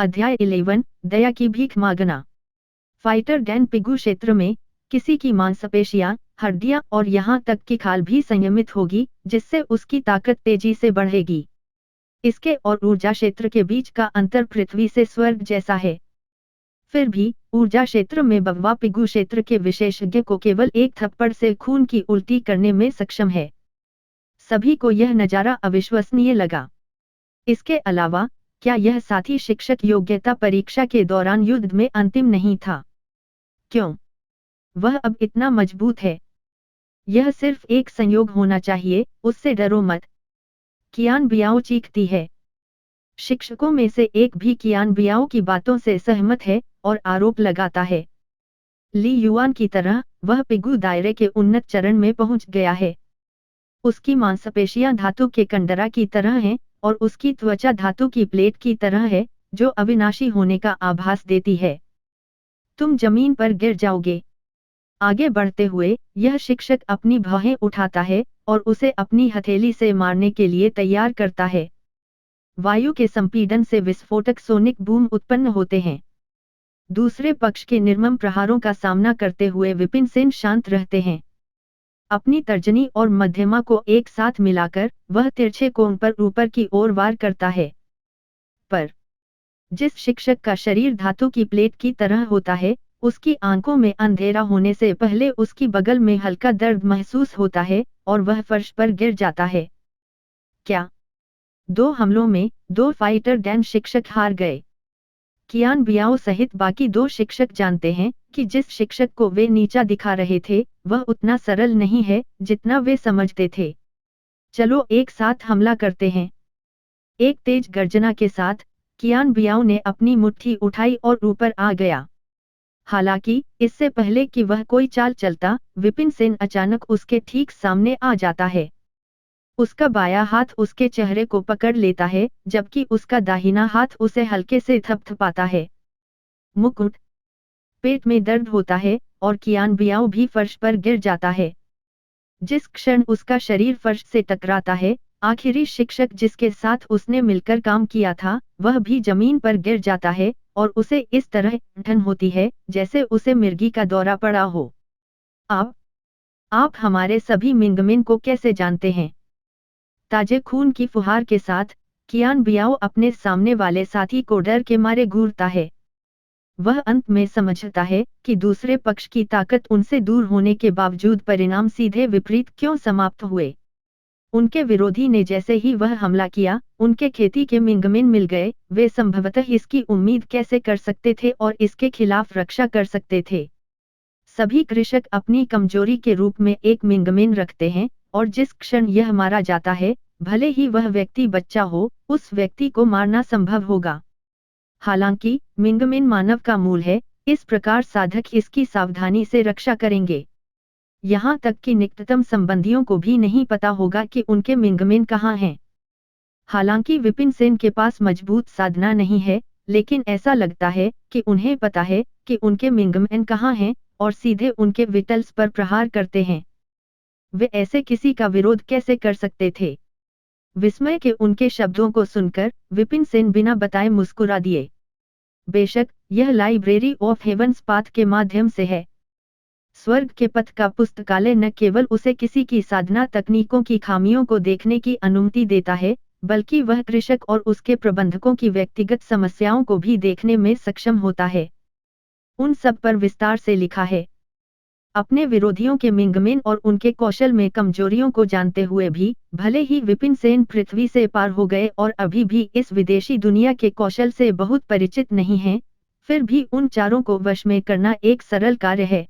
अध्याय 11 दया की भीख मांगना। फाइटर डैन पिगू क्षेत्र में किसी की मांसपेशियां, हड्डियां और यहां तक कि खाल भी संयमित होगी, जिससे उसकी ताकत तेजी से बढ़ेगी। इसके और ऊर्जा क्षेत्र के बीच का अंतर पृथ्वी से स्वर्ग जैसा है। फिर भी ऊर्जा क्षेत्र में बव्वा पिगू क्षेत्र के विशेषज्ञ को केवल एक थप्पड़ से खून की उल्टी करने में सक्षम है। सभी को यह नजारा अविश्वसनीय लगा। इसके अलावा क्या यह साथी शिक्षक योग्यता परीक्षा के दौरान युद्ध में अंतिम नहीं था? क्यों वह अब इतना मजबूत है? यह सिर्फ एक संयोग होना चाहिए, उससे डरो मत, कियान बियाओ चीखती है। शिक्षकों में से एक भी कियान बियाओ की बातों से सहमत है और आरोप लगाता है। ली युआन की तरह वह पिगू दायरे के उन्नत चरण में पहुंच गया है। उसकी मांसपेशियां धातु के कंडरा की तरह हैं और उसकी त्वचा धातु की प्लेट की तरह है, जो अविनाशी होने का आभास देती है। तुम जमीन पर गिर जाओगे। आगे बढ़ते हुए यह शिक्षक अपनी भौहें उठाता है और उसे अपनी हथेली से मारने के लिए तैयार करता है। वायु के संपीड़न से विस्फोटक सोनिक बूम उत्पन्न होते हैं। दूसरे पक्ष के निर्मम प्रहारों का सामना करते हुए विपिन सेन शांत रहते हैं। अपनी तर्जनी और मध्यमा को एक साथ मिलाकर वह तिरछे कोण पर ऊपर की ओर वार करता है। पर जिस शिक्षक का शरीर धातु की प्लेट की तरह होता है, उसकी आंखों में अंधेरा होने से पहले उसकी बगल में हल्का दर्द महसूस होता है और वह फर्श पर गिर जाता है। क्या 2 हमलों में 2 फाइटर डैन शिक्षक हार गए? कियान बियाओ सहित बाकी 2 शिक्षक जानते हैं कि जिस शिक्षक को वे नीचा दिखा रहे थे, वह उतना सरल नहीं है जितना वे समझते थे। चलो एक साथ हमला करते हैं। एक तेज गर्जना के साथ कियान बियाओ ने अपनी मुट्ठी उठाई और ऊपर आ गया। हालांकि इससे पहले कि वह कोई चाल चलता, विपिन सेन अचानक उसके ठीक सामने आ जाता है। उसका बायां हाथ उसके चेहरे को पकड़ लेता है, जबकि उसका दाहिना हाथ उसे हल्के से थपथपाता है। मुकुट, पेट में दर्द होता है और कियान बियाओ भी फर्श पर गिर जाता है। जिस क्षण उसका शरीर फर्श से टकराता है, आखिरी शिक्षक जिसके साथ उसने मिलकर काम किया था, वह भी जमीन पर गिर जाता है और उसे इस तरह ठन होती है जैसे उसे मिर्गी का दौरा पड़ा हो। आप हमारे सभी मिंगमिन को कैसे जानते हैं? ताजे खून की फुहार के साथ कियान बियाओ अपने सामने वाले साथी को डर के मारे घूरता है। वह अंत में समझता है कि दूसरे पक्ष की ताकत उनसे दूर होने के बावजूद परिणाम सीधे विपरीत क्यों समाप्त हुए। उनके विरोधी ने जैसे ही वह हमला किया, उनके खेती के मिंगमिन मिल गए। वे संभवतः इसकी उम्मीद कैसे कर सकते थे और इसके खिलाफ रक्षा कर सकते थे? सभी कृषक अपनी कमजोरी के रूप में एक मिंगमिन रखते हैं, और जिस क्षण यह मारा जाता है, भले ही वह व्यक्ति बच्चा हो, उस व्यक्ति को मारना संभव होगा। हालांकि मिंगमिन मानव का मूल है, इस प्रकार साधक इसकी सावधानी से रक्षा करेंगे। यहाँ तक कि निकटतम संबंधियों को भी नहीं पता होगा कि उनके मिंगमिन कहाँ हैं। हालांकि विपिन सेन के पास मजबूत साधना नहीं है, लेकिन ऐसा लगता है कि उन्हें पता है कि उनके मिंगमिन कहाँ हैं और सीधे उनके विटल्स पर प्रहार करते हैं। वे ऐसे किसी का विरोध कैसे कर सकते थे? विस्मय के उनके शब्दों को सुनकर विपिन सेन बिना बताए मुस्कुरा दिए। बेशक यह लाइब्रेरी ऑफ हेवंस पाथ के माध्यम से है। स्वर्ग के पथ का पुस्तकालय न केवल उसे किसी की साधना तकनीकों की खामियों को देखने की अनुमति देता है, बल्कि वह कृषक और उसके प्रबंधकों की व्यक्तिगत समस्याओं को भी देखने में सक्षम होता है। उन सब पर विस्तार से लिखा है। अपने विरोधियों के मिंगमिन और उनके कौशल में कमजोरियों को जानते हुए भी, भले ही विपिन सेन पृथ्वी से पार हो गए और अभी भी इस विदेशी दुनिया के कौशल से बहुत परिचित नहीं हैं, फिर भी उन चारों को वश में करना एक सरल कार्य है।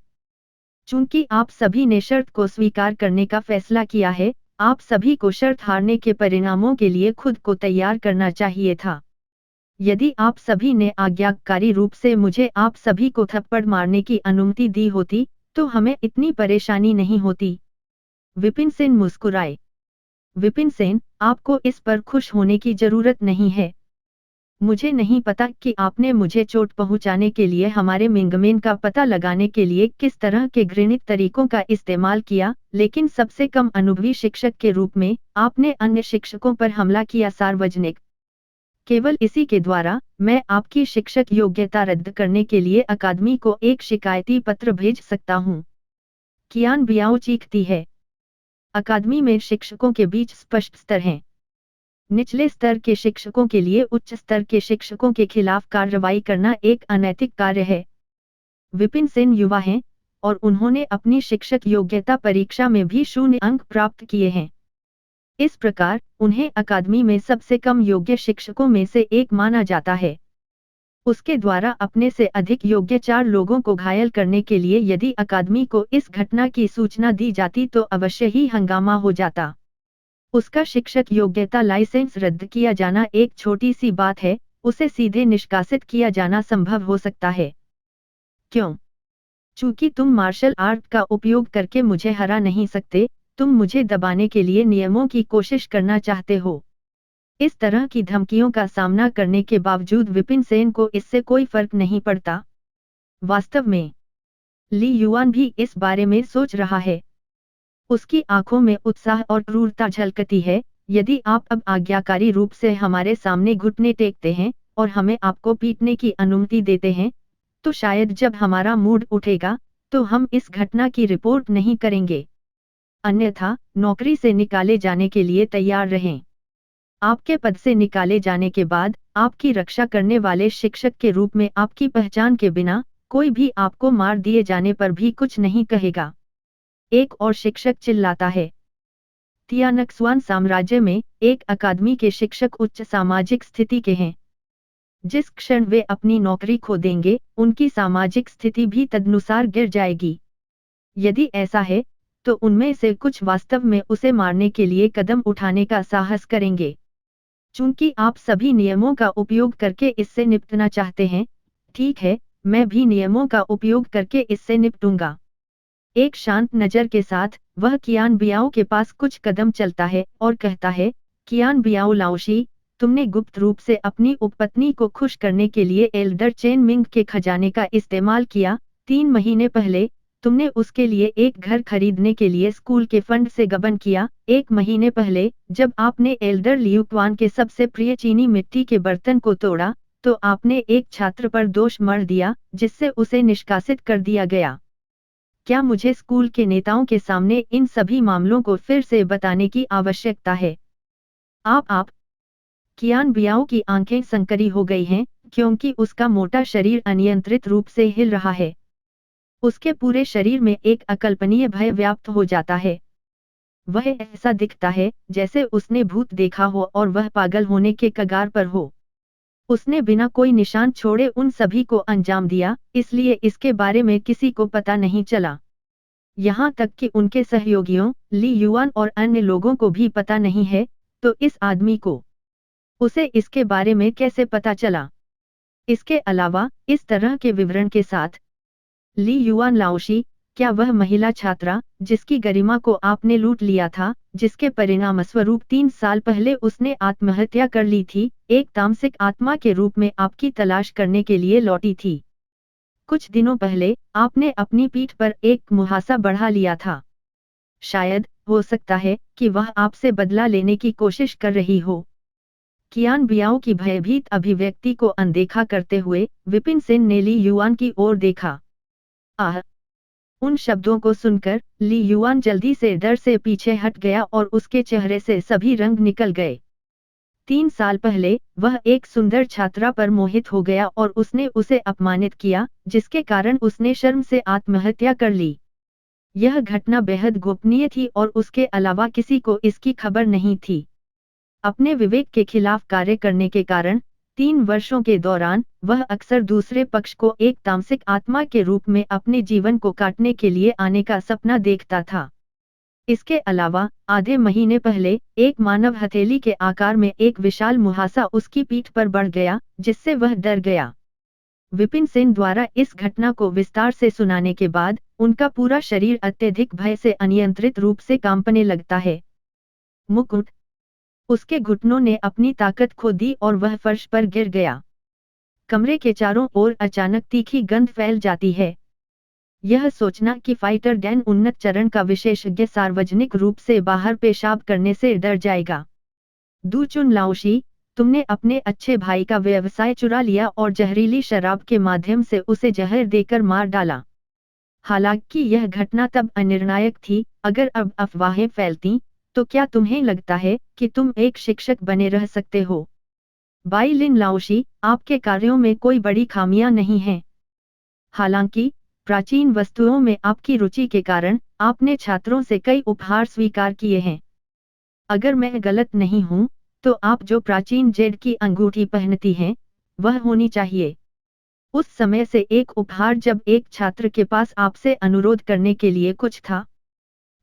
चूंकि आप सभी ने शर्त को स्वीकार करने का फैसला किया है, आप सभी को शर्त हारने के परिणामों के लिए खुद को तैयार करना चाहिए था। यदि आप सभी ने आज्ञाकारी रूप से मुझे आप सभी को थप्पड़ मारने की अनुमति दी होती, तो हमें इतनी परेशानी नहीं होती। विपिन सेन मुस्कुराए। विपिन सेन, आपको इस पर खुश होने की जरूरत नहीं है। मुझे नहीं पता कि आपने मुझे चोट पहुंचाने के लिए हमारे मिंगमिन का पता लगाने के लिए किस तरह के घृणित तरीकों का इस्तेमाल किया, लेकिन सबसे कम अनुभवी शिक्षक के रूप में आपने अन्य शिक्षकों पर हमला किया सार्वजनिक। केवल इसी के द्वारा मैं आपकी शिक्षक योग्यता रद्द करने के लिए अकादमी को एक शिकायती पत्र भेज सकता हूँ। कियान बियाओ चीखती है। अकादमी में शिक्षकों के बीच स्पष्ट स्तर हैं। निचले स्तर के शिक्षकों के लिए उच्च स्तर के शिक्षकों के खिलाफ कार्रवाई करना एक अनैतिक कार्य है। विपिन सेन युवा हैं और उन्होंने अपनी शिक्षक योग्यता परीक्षा में भी 0 अंक प्राप्त किए हैं। इस प्रकार उन्हें अकादमी में सबसे कम योग्य शिक्षकों में से एक माना जाता है। उसके द्वारा अपने से अधिक योग्य 4 लोगों को घायल करने के लिए यदि अकादमी को इस घटना की सूचना दी जाती तो अवश्य ही हंगामा हो जाता। उसका शिक्षक योग्यता लाइसेंस रद्द किया जाना एक छोटी सी बात है, उसे सीधे निष्कासित किया जाना संभव हो सकता है। क्यों? चूंकि तुम मार्शल आर्ट का उपयोग करके मुझे हरा नहीं सकते, तुम मुझे दबाने के लिए नियमों की कोशिश करना चाहते हो। इस तरह की धमकियों का सामना करने के बावजूद विपिन सेन को इससे कोई फर्क नहीं पड़ता। वास्तव में ली युआन भी इस बारे में सोच रहा है। उसकी आंखों में उत्साह और क्रूरता झलकती है। यदि आप अब आज्ञाकारी रूप से हमारे सामने घुटने टेकते हैं और हमें आपको पीटने की अनुमति देते हैं, तो शायद जब हमारा मूड उठेगा तो हम इस घटना की रिपोर्ट नहीं करेंगे। अन्यथा नौकरी से निकाले जाने के लिए तैयार रहें। आपके पद से निकाले जाने के बाद आपकी रक्षा करने वाले शिक्षक के रूप में आपकी पहचान के बिना कोई भी आपको मार दिए जाने पर भी कुछ नहीं कहेगा। एक और शिक्षक चिल्लाता है। तियानक्सवान साम्राज्य में एक अकादमी के शिक्षक उच्च सामाजिक स्थिति के हैं। जिस क्षण वे अपनी नौकरी खो देंगे, उनकी सामाजिक स्थिति भी तदनुसार गिर जाएगी। यदि ऐसा है, तो उनमें से कुछ वास्तव में उसे मारने के लिए कदम उठाने का साहस करेंगे। चूंकि आप सभी नियमों का उपयोग करके इससे निपटना चाहते हैं, ठीक है, मैं भी नियमों का उपयोग करके इससे निपटूंगा। एक शांत नजर के साथ वह कियान बियाओ के पास कुछ कदम चलता है और कहता है, कियान बियाओ लाओशी, तुमने गुप्त रूप से अपनी उपपत्नी को खुश करने के लिए एल्डर चेन मिंग के खजाने का इस्तेमाल किया। 3 महीने पहले तुमने उसके लिए एक घर खरीदने के लिए स्कूल के फंड से गबन किया। 1 महीने पहले जब आपने एल्डर लियुक्वान के सबसे प्रिय चीनी मिट्टी के बर्तन को तोड़ा, तो आपने एक छात्र पर दोष मढ़ दिया जिससे उसे निष्कासित कर दिया गया। क्या मुझे स्कूल के नेताओं के सामने इन सभी मामलों को फिर से बताने की आवश्यकता है? आप कियान बियाओ की आंखें संकरी हो गई हैं, क्योंकि उसका मोटा शरीर अनियंत्रित रूप से हिल रहा है। उसके पूरे शरीर में एक अकल्पनीय भय व्याप्त हो जाता है। वह ऐसा दिखता है जैसे उसने भूत देखा हो और वह पागल होने के कगार पर हो। उसने बिना कोई निशान छोड़े उन सभी को अंजाम दिया, इसलिए इसके बारे में किसी को पता नहीं चला। यहाँ तक कि उनके सहयोगियों, ली युआन और अन्य लोगों को भी पता नहीं है, तो इस आदमी को उसे इसके बारे में कैसे पता चला? इसके अलावा इस तरह के विवरण के साथ, ली युआन लाओशी, क्या वह महिला छात्रा जिसकी गरिमा को आपने लूट लिया था, जिसके परिणामस्वरूप 3 साल पहले उसने आत्महत्या कर ली थी, एक तामसिक आत्मा के रूप में आपकी तलाश करने के लिए लौटी थी? कुछ दिनों पहले आपने अपनी पीठ पर एक मुहासा बढ़ा लिया था। शायद हो सकता है कि वह आपसे बदला लेने की कोशिश कर रही हो। कियान बियाओ की भयभीत अभिव्यक्ति को अनदेखा करते हुए विपिन सेन ने ली युआन की ओर देखा। आह! उन शब्दों को सुनकर ली युआन जल्दी से डर से पीछे हट गया और उसके चेहरे से सभी रंग निकल गए। 3 साल पहले वह एक सुंदर छात्रा पर मोहित हो गया और उसने उसे अपमानित किया, जिसके कारण उसने शर्म से आत्महत्या कर ली। यह घटना बेहद गोपनीय थी और उसके अलावा किसी को इसकी खबर नहीं थी। अपने विवेक के खिलाफ कार्य करने के कारण 3 वर्षों के दौरान वह अक्सर दूसरे पक्ष को एक तामसिक आत्मा के रूप में अपने जीवन को काटने के लिए आने का सपना देखता था। इसके अलावा आधे महीने पहले एक मानव हथेली के आकार में एक विशाल मुहासा उसकी पीठ पर बढ़ गया, जिससे वह डर गया। विपिन सेन द्वारा इस घटना को विस्तार से सुनाने के बाद उनका पूरा शरीर अत्यधिक भय से अनियंत्रित रूप से कांपने लगता है। मुकुट! उसके घुटनों ने अपनी ताकत खो दी और वह फर्श पर गिर गया। कमरे के चारों ओर अचानक तीखी गंध फैल जाती है। यह सोचना कि फाइटर डैन उन्नत चरण का विशेषज्ञ सार्वजनिक रूप से बाहर पेशाब करने से डर जाएगा। दूचुन लाओशी, तुमने अपने अच्छे भाई का व्यवसाय चुरा लिया और जहरीली शराब के माध्यम से उसे जहर देकर मार डाला। हालांकि यह घटना तब अनिर्णायक थी, अगर अब अफवाहें फैलती, तो क्या तुम्हें लगता है कि तुम एक शिक्षक बने रह सकते हो? बाई लिन लाओशी, आपके कार्यों में कोई बड़ी खामियां नहीं हैं। हालांकि प्राचीन वस्तुओं में आपकी रुचि के कारण आपने छात्रों से कई उपहार स्वीकार किए हैं। अगर मैं गलत नहीं हूं, तो आप जो प्राचीन जेड की अंगूठी पहनती हैं, वह होनी चाहिए। उस समय से एक उपहार जब एक छात्र के पास आपसे अनुरोध करने के लिए कुछ था।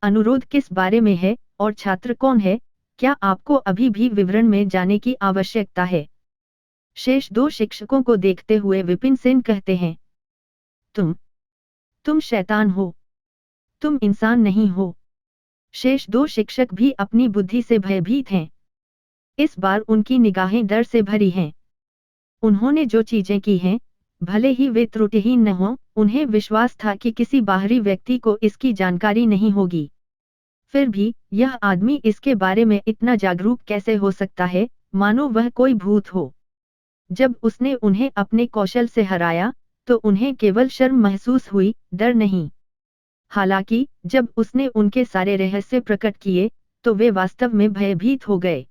अनुरोध किस बारे में है और छात्र कौन है, क्या आपको अभी भी विवरण में जाने की आवश्यकता है? शेष दो शिक्षकों को देखते हुए विपिन सेन कहते हैं, तुम शैतान हो, तुम इंसान नहीं हो। शेष दो शिक्षक भी अपनी बुद्धि से भयभीत हैं। इस बार उनकी निगाहें डर से भरी हैं। उन्होंने जो चीजें की हैं, भले ही वे त्रुटिहीन न हों, उन्हें विश्वास था कि किसी बाहरी व्यक्ति को इसकी जानकारी नहीं होगी। फिर भी यह आदमी इसके बारे में इतना जागरूक कैसे हो सकता है, मानो वह कोई भूत हो। जब उसने उन्हें अपने कौशल से हराया, तो उन्हें केवल शर्म महसूस हुई, डर नहीं। हालांकि जब उसने उनके सारे रहस्य प्रकट किए, तो वे वास्तव में भयभीत हो गए।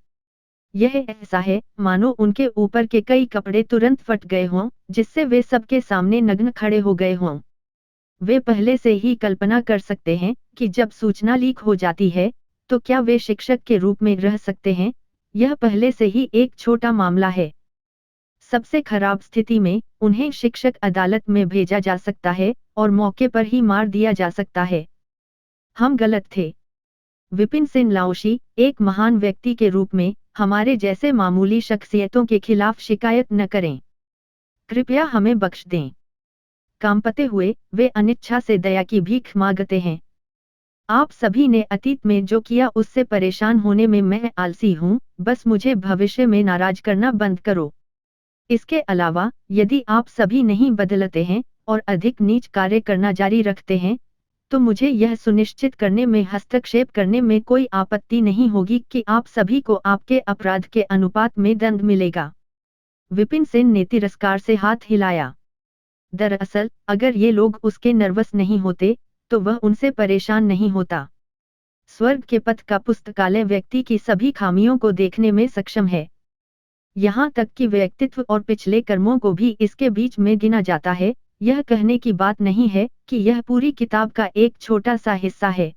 यह ऐसा है मानो उनके ऊपर के कई कपड़े तुरंत फट गए हों, जिससे वे सबके सामने नग्न खड़े हो गए हों। वे पहले से ही कल्पना कर सकते हैं कि जब सूचना लीक हो जाती है, तो क्या वे शिक्षक के रूप में रह सकते हैं। यह पहले से ही एक छोटा मामला है। सबसे खराब स्थिति में उन्हें शिक्षक अदालत में भेजा जा सकता है और मौके पर ही मार दिया जा सकता है। हम गलत थे। विपिन सेन लाओशी, एक महान व्यक्ति के रूप में हमारे जैसे मामूली शख्सियतों के खिलाफ शिकायत न करें। कृपया हमें बख्श दें। कांपते हुए वे अनिच्छा से दया की भीख मांगते हैं। आप सभी ने अतीत में जो किया उससे परेशान होने में मैं आलसी हूँ, बस मुझे भविष्य में नाराज करना बंद करो। इसके अलावा यदि आप सभी नहीं बदलते हैं और अधिक नीच कार्य करना जारी रखते हैं, तो मुझे यह सुनिश्चित करने में हस्तक्षेप करने में कोई आपत्ति नहीं होगी कि आप सभी को आपके अपराध के अनुपात में दंड मिलेगा। विपिन सेन ने तिरस्कार से हाथ हिलाया। दरअसल अगर ये लोग उसके नर्वस नहीं होते, तो वह उनसे परेशान नहीं होता। स्वर्ग के पथ का पुस्तकालय व्यक्ति की सभी खामियों को देखने में सक्षम है। यहाँ तक कि व्यक्तित्व और पिछले कर्मों को भी इसके बीच में गिना जाता है। यह कहने की बात नहीं है कि यह पूरी किताब का एक छोटा सा हिस्सा है।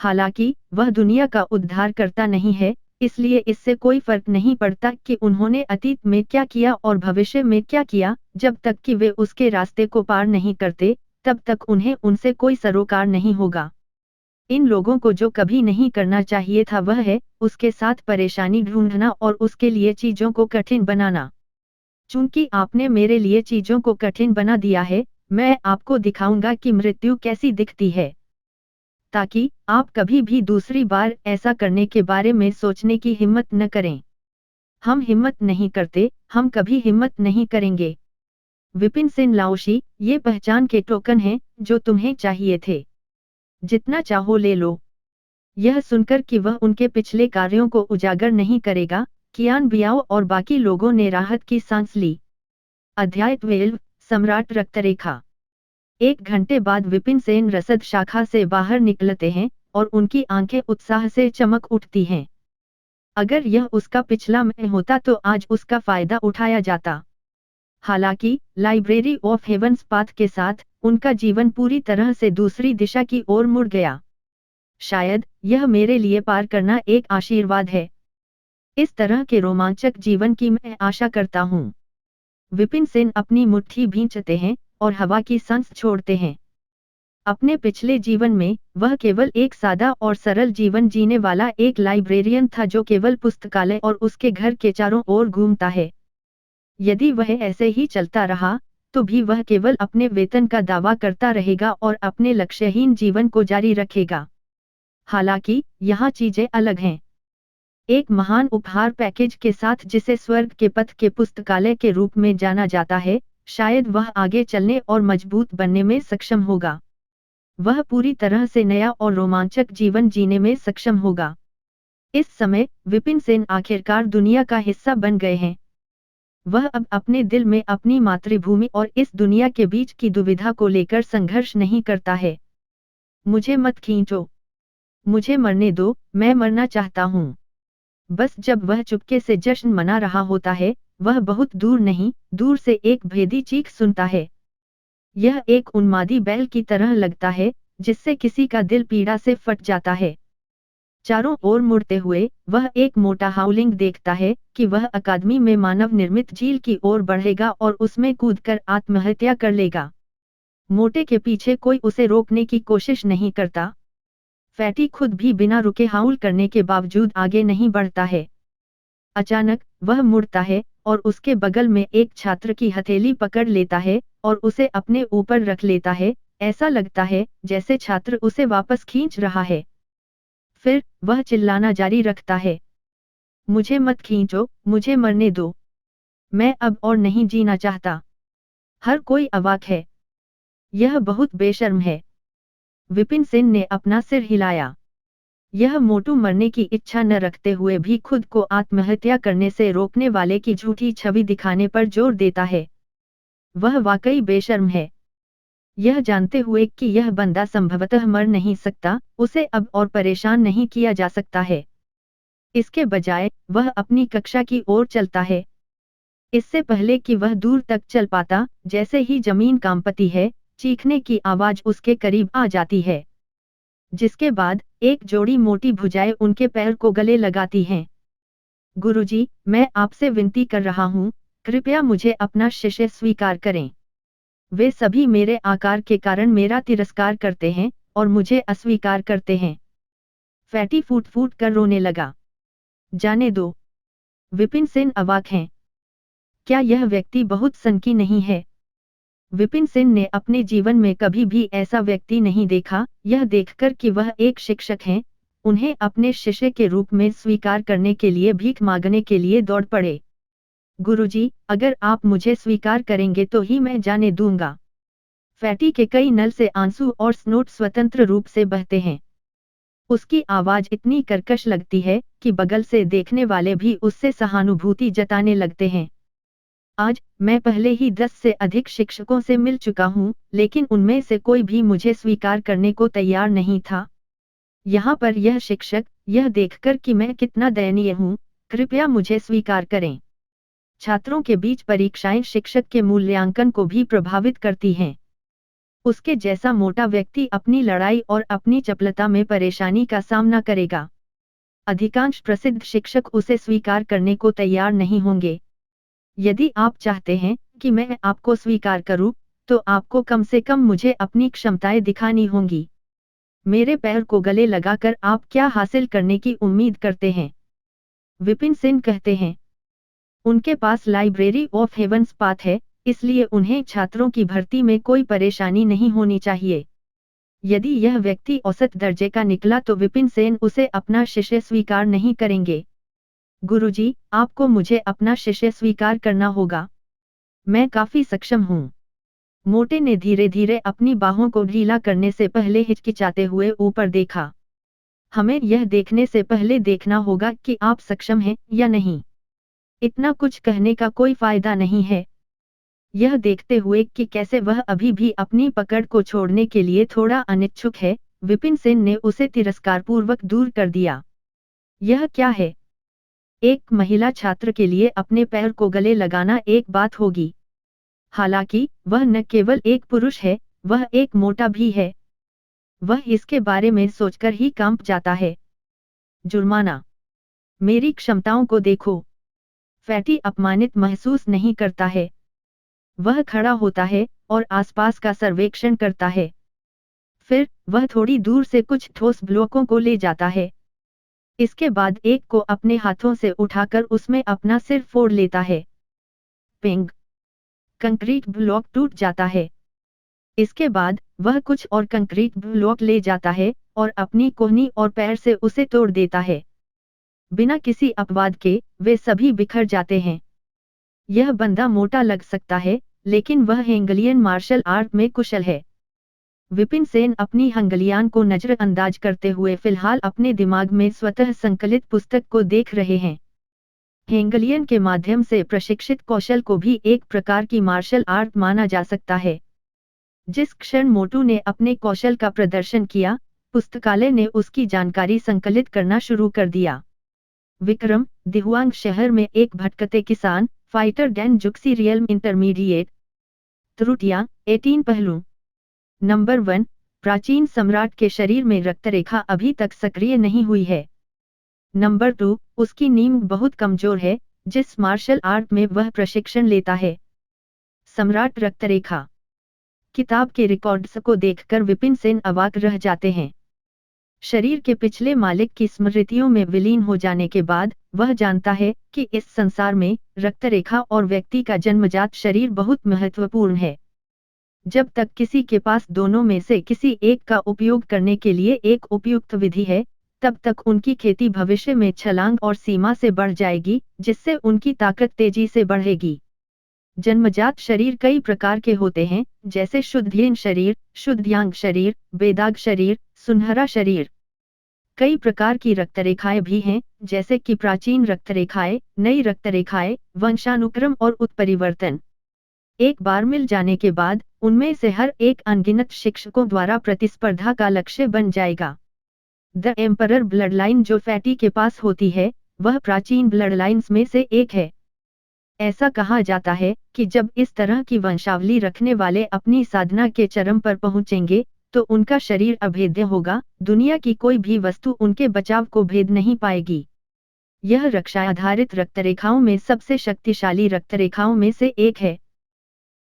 हालांकि वह दुनिया का उद्धार करता नहीं है, इसलिए इससे कोई फर्क नहीं पड़ता कि उन्होंने अतीत में क्या किया और भविष्य में क्या किया। जब तक कि वे उसके रास्ते को पार नहीं करते, तब तक उन्हें उनसे कोई सरोकार नहीं होगा। इन लोगों को जो कभी नहीं करना चाहिए था वह है उसके साथ परेशानी ढूंढना और उसके लिए चीजों को कठिन बनाना। चूंकि आपने मेरे लिए चीजों को कठिन बना दिया है, मैं आपको दिखाऊंगा कि मृत्यु कैसी दिखती है, ताकि आप कभी भी दूसरी बार ऐसा करने के बारे में सोचने की हिम्मत न करें। हम हिम्मत नहीं करते, हम कभी हिम्मत नहीं करेंगे। विपिन सेन लाओशी, ये पहचान के टोकन हैं जो तुम्हें चाहिए थे। जितना चाहो ले लो। यह सुनकर कि वह उनके पिछले कार्यों को उजागर नहीं करेगा, कियान बियाओ और बाकी लोगों ने राहत की सांस ली। अध्याय 12, सम्राट रक्तरेखा। 1 घंटे बाद विपिन सेन रसद शाखा से बाहर निकलते हैं और उनकी आंखें उत्साह से चमक उठती हैं। अगर यह उसका पिछला मैं होता तो आज उसका फायदा उठाया जाता। हालांकि लाइब्रेरी ऑफ हेवंस पाथ के साथ उनका जीवन पूरी तरह से दूसरी दिशा की ओर मुड़ गया। शायद यह मेरे लिए पार करना एक आशीर्वाद है। इस तरह के रोमांचक जीवन की मैं आशा करता हूँ। विपिन सेन अपनी मुट्ठी भींचते हैं और हवा की सांस छोड़ते हैं। अपने पिछले जीवन में वह केवल एक सादा और सरल जीवन जीने वाला एक लाइब्रेरियन था जो केवल पुस्तकालय और उसके घर के चारों ओर घूमता है। यदि वह ऐसे ही चलता रहा, तो भी वह केवल अपने वेतन का दावा करता रहेगा और अपने लक्ष्यहीन जीवन को जारी रखेगा। हालांकि यहाँ चीजें अलग हैं। एक महान उपहार पैकेज के साथ जिसे स्वर्ग के पथ के पुस्तकालय के रूप में जाना जाता है, शायद वह आगे चलने और मजबूत बनने में सक्षम होगा। वह पूरी तरह से नया और रोमांचक जीवन जीने में सक्षम होगा। इस समय विपिन सेन आखिरकार दुनिया का हिस्सा बन गए हैं। वह अब अपने दिल में अपनी मातृभूमि और इस दुनिया के बीच की दुविधा को लेकर संघर्ष नहीं करता है। मुझे मत खींचो, मुझे मरने दो, मैं मरना चाहता हूँ। बस जब वह चुपके से जश्न मना रहा होता है, वह बहुत दूर नहीं, दूर से एक भेदी चीख सुनता है। यह एक उन्मादी बैल की तरह लगता है, जिससे किसी का दिल पीड़ा से फट जाता है। चारों ओर मुड़ते हुए वह एक मोटा हाउलिंग देखता है कि वह अकादमी में मानव निर्मित झील की ओर बढ़ेगा और उसमें कूदकर आत्महत्या कर लेगा। मोटे के पीछे कोई उसे रोकने की कोशिश नहीं करता। फैटी खुद भी बिना रुके हाउल करने के बावजूद आगे नहीं बढ़ता है। अचानक वह मुड़ता है और उसके बगल में एक छात्र की हथेली पकड़ लेता है और उसे अपने ऊपर रख लेता है। ऐसा लगता है जैसे छात्र उसे वापस खींच रहा है। फिर वह चिल्लाना जारी रखता है, मुझे मत खींचो, मुझे मरने दो, मैं अब और नहीं जीना चाहता। हर कोई अवाक है। यह बहुत बेशर्म है। विपिन सेन ने अपना सिर हिलाया। यह मोटू मरने की इच्छा न रखते हुए भी खुद को आत्महत्या करने से रोकने वाले की झूठी छवि दिखाने पर जोर देता है। वह वाकई बेशर्म है। यह जानते हुए कि यह बंदा संभवतः मर नहीं सकता, उसे अब और परेशान नहीं किया जा सकता है। इसके बजाय वह अपनी कक्षा की ओर चलता है। इससे पहले कि वह दूर तक चल पाता, जैसे ही जमीन कांपती है, चीखने की आवाज उसके करीब आ जाती है। जिसके बाद एक जोड़ी मोटी भुजाएं उनके पैर को गले लगाती हैं। गुरुजी, मैं आपसे विनती कर रहा हूँ, कृपया मुझे अपना शिष्य स्वीकार करें। वे सभी मेरे आकार के कारण मेरा तिरस्कार करते हैं और मुझे अस्वीकार करते हैं। फैटी फूट फूट कर रोने लगा। जाने दो। विपिन सेन अवाक हैं। क्या यह व्यक्ति बहुत सनकी नहीं है? विपिन सेन ने अपने जीवन में कभी भी ऐसा व्यक्ति नहीं देखा। यह देखकर कि वह एक शिक्षक हैं, उन्हें अपने शिष्य के रूप में स्वीकार करने के लिए भीख मांगने के लिए दौड़ पड़े। गुरुजी, अगर आप मुझे स्वीकार करेंगे तो ही मैं जाने दूंगा। फैटी के कई नल से आंसू और स्नोट स्वतंत्र रूप से बहते हैं। उसकी आवाज इतनी कर्कश लगती है कि बगल से देखने वाले भी उससे सहानुभूति जताने लगते हैं। आज मैं पहले ही 10 से अधिक शिक्षकों से मिल चुका हूँ, लेकिन उनमें से कोई भी मुझे स्वीकार करने को तैयार नहीं था। यहाँ पर यह शिक्षक, यह देखकर कि मैं कितना दयनीय हूँ, कृपया मुझे स्वीकार करें। छात्रों के बीच परीक्षाएं शिक्षक के मूल्यांकन को भी प्रभावित करती हैं। उसके जैसा मोटा व्यक्ति अपनी लड़ाई और अपनी चपलता में परेशानी का सामना करेगा। अधिकांश प्रसिद्ध शिक्षक उसे स्वीकार करने को तैयार नहीं होंगे। यदि आप चाहते हैं कि मैं आपको स्वीकार करूं, तो आपको कम से कम मुझे अपनी क्षमताएं दिखानी होंगी। मेरे पैर को गले लगाकर आप क्या हासिल करने की उम्मीद करते हैं? विपिन सेन कहते हैं। उनके पास लाइब्रेरी ऑफ हेवंस पाथ है, इसलिए उन्हें छात्रों की भर्ती में कोई परेशानी नहीं होनी चाहिए। यदि यह व्यक्ति औसत दर्जे का निकला तो विपिन सेन उसे अपना शिष्य स्वीकार नहीं करेंगे। गुरुजी, आपको मुझे अपना शिष्य स्वीकार करना होगा। मैं काफी सक्षम हूँ। मोटे ने धीरे धीरे अपनी बाहों को ढीला करने से पहले हिचकिचाते हुए ऊपर देखा। हमें यह देखने से पहले देखना होगा कि आप सक्षम हैं या नहीं। इतना कुछ कहने का कोई फायदा नहीं है। यह देखते हुए कि कैसे वह अभी भी अपनी पकड़ को छोड़ने के लिए थोड़ा अनिच्छुक है, विपिन सेन ने उसे तिरस्कारपूर्वक दूर कर दिया। यह क्या है? एक महिला छात्र के लिए अपने पैर को गले लगाना एक बात होगी। हालांकि वह न केवल एक पुरुष है, वह एक मोटा भी है। वह इसके बारे में सोचकर ही कांप जाता है। जुर्माना। मेरी क्षमताओं को देखो। फैटी अपमानित महसूस नहीं करता है। वह खड़ा होता है और आसपास का सर्वेक्षण करता है। फिर वह थोड़ी दूर से कुछ ठोस ब्लॉकों को ले जाता है। इसके बाद एक को अपने हाथों से उठाकर उसमें अपना सिर फोड़ लेता है। पिंग! कंक्रीट ब्लॉक टूट जाता है। इसके बाद वह कुछ और कंक्रीट ब्लॉक ले जाता है और अपनी कोहनी और पैर से उसे तोड़ देता है। बिना किसी अपवाद के वे सभी बिखर जाते हैं। यह बंदा मोटा लग सकता है, लेकिन वह हेंगलियन मार्शल आर्ट में कुशल है। विपिन सेन अपनी हंगलियान को नजरअंदाज करते हुए फिलहाल अपने दिमाग में स्वतः संकलित पुस्तक को देख रहे हैं। हेंगलियन के माध्यम से प्रशिक्षित कौशल को भी एक प्रकार की मार्शल आर्ट माना जा सकता है। जिस क्षण मोटू ने अपने कौशल का प्रदर्शन किया, पुस्तकालय ने उसकी जानकारी संकलित करना शुरू कर दिया। विक्रम, दिहुआंग शहर में एक भटकते किसान, फाइटर गैन जुक्सी रियल्म इंटरमीडिएट। त्रुटियां, 18 पहलू। नंबर 1, प्राचीन सम्राट के शरीर में रक्तरेखा अभी तक सक्रिय नहीं हुई है। नंबर 2, उसकी नींव बहुत कमजोर है, जिस मार्शल आर्ट में वह प्रशिक्षण लेता है। सम्राट रक्तरेखा। किताब के रिकॉर्ड्स को देखकर विपिन सेन अवाक रह जाते हैं। शरीर के पिछले मालिक की स्मृतियों में विलीन हो जाने के बाद वह जानता है कि इस संसार में रक्तरेखा और व्यक्ति का जन्मजात शरीर बहुत महत्वपूर्ण है। जब तक किसी के पास दोनों में से किसी एक का उपयोग करने के लिए एक उपयुक्त विधि है, तब तक उनकी खेती भविष्य में छलांग और सीमा से बढ़ जाएगी, जिससे उनकी ताकत तेजी से बढ़ेगी। जन्मजात शरीर कई प्रकार के होते हैं, जैसे शुद्ध शरीर, शुद्ध शरीर, बेदाग शरीर, सुनहरा शरीर। कई प्रकार की रक्तरेखाएं भी हैं, जैसे कि प्राचीन रक्तरेखाएं, नई रक्तरेखाएं, वंशानुक्रम और उत्परिवर्तन। एक बार मिल जाने के बाद उनमें से हर एक अनगिनत शिक्षकों द्वारा प्रतिस्पर्धा का लक्ष्य बन जाएगा। द एम्परर ब्लड लाइन जो फैटी के पास होती है, वह प्राचीन ब्लड लाइन्स में से एक है। ऐसा कहा जाता है कि जब इस तरह की वंशावली रखने वाले अपनी साधना के चरम पर पहुंचेंगे, तो उनका शरीर अभेद्य होगा, दुनिया की कोई भी वस्तु उनके बचाव को भेद नहीं पाएगी। यह रक्षा आधारित रक्तरेखाओं में सबसे शक्तिशाली रक्तरेखाओं में से एक है।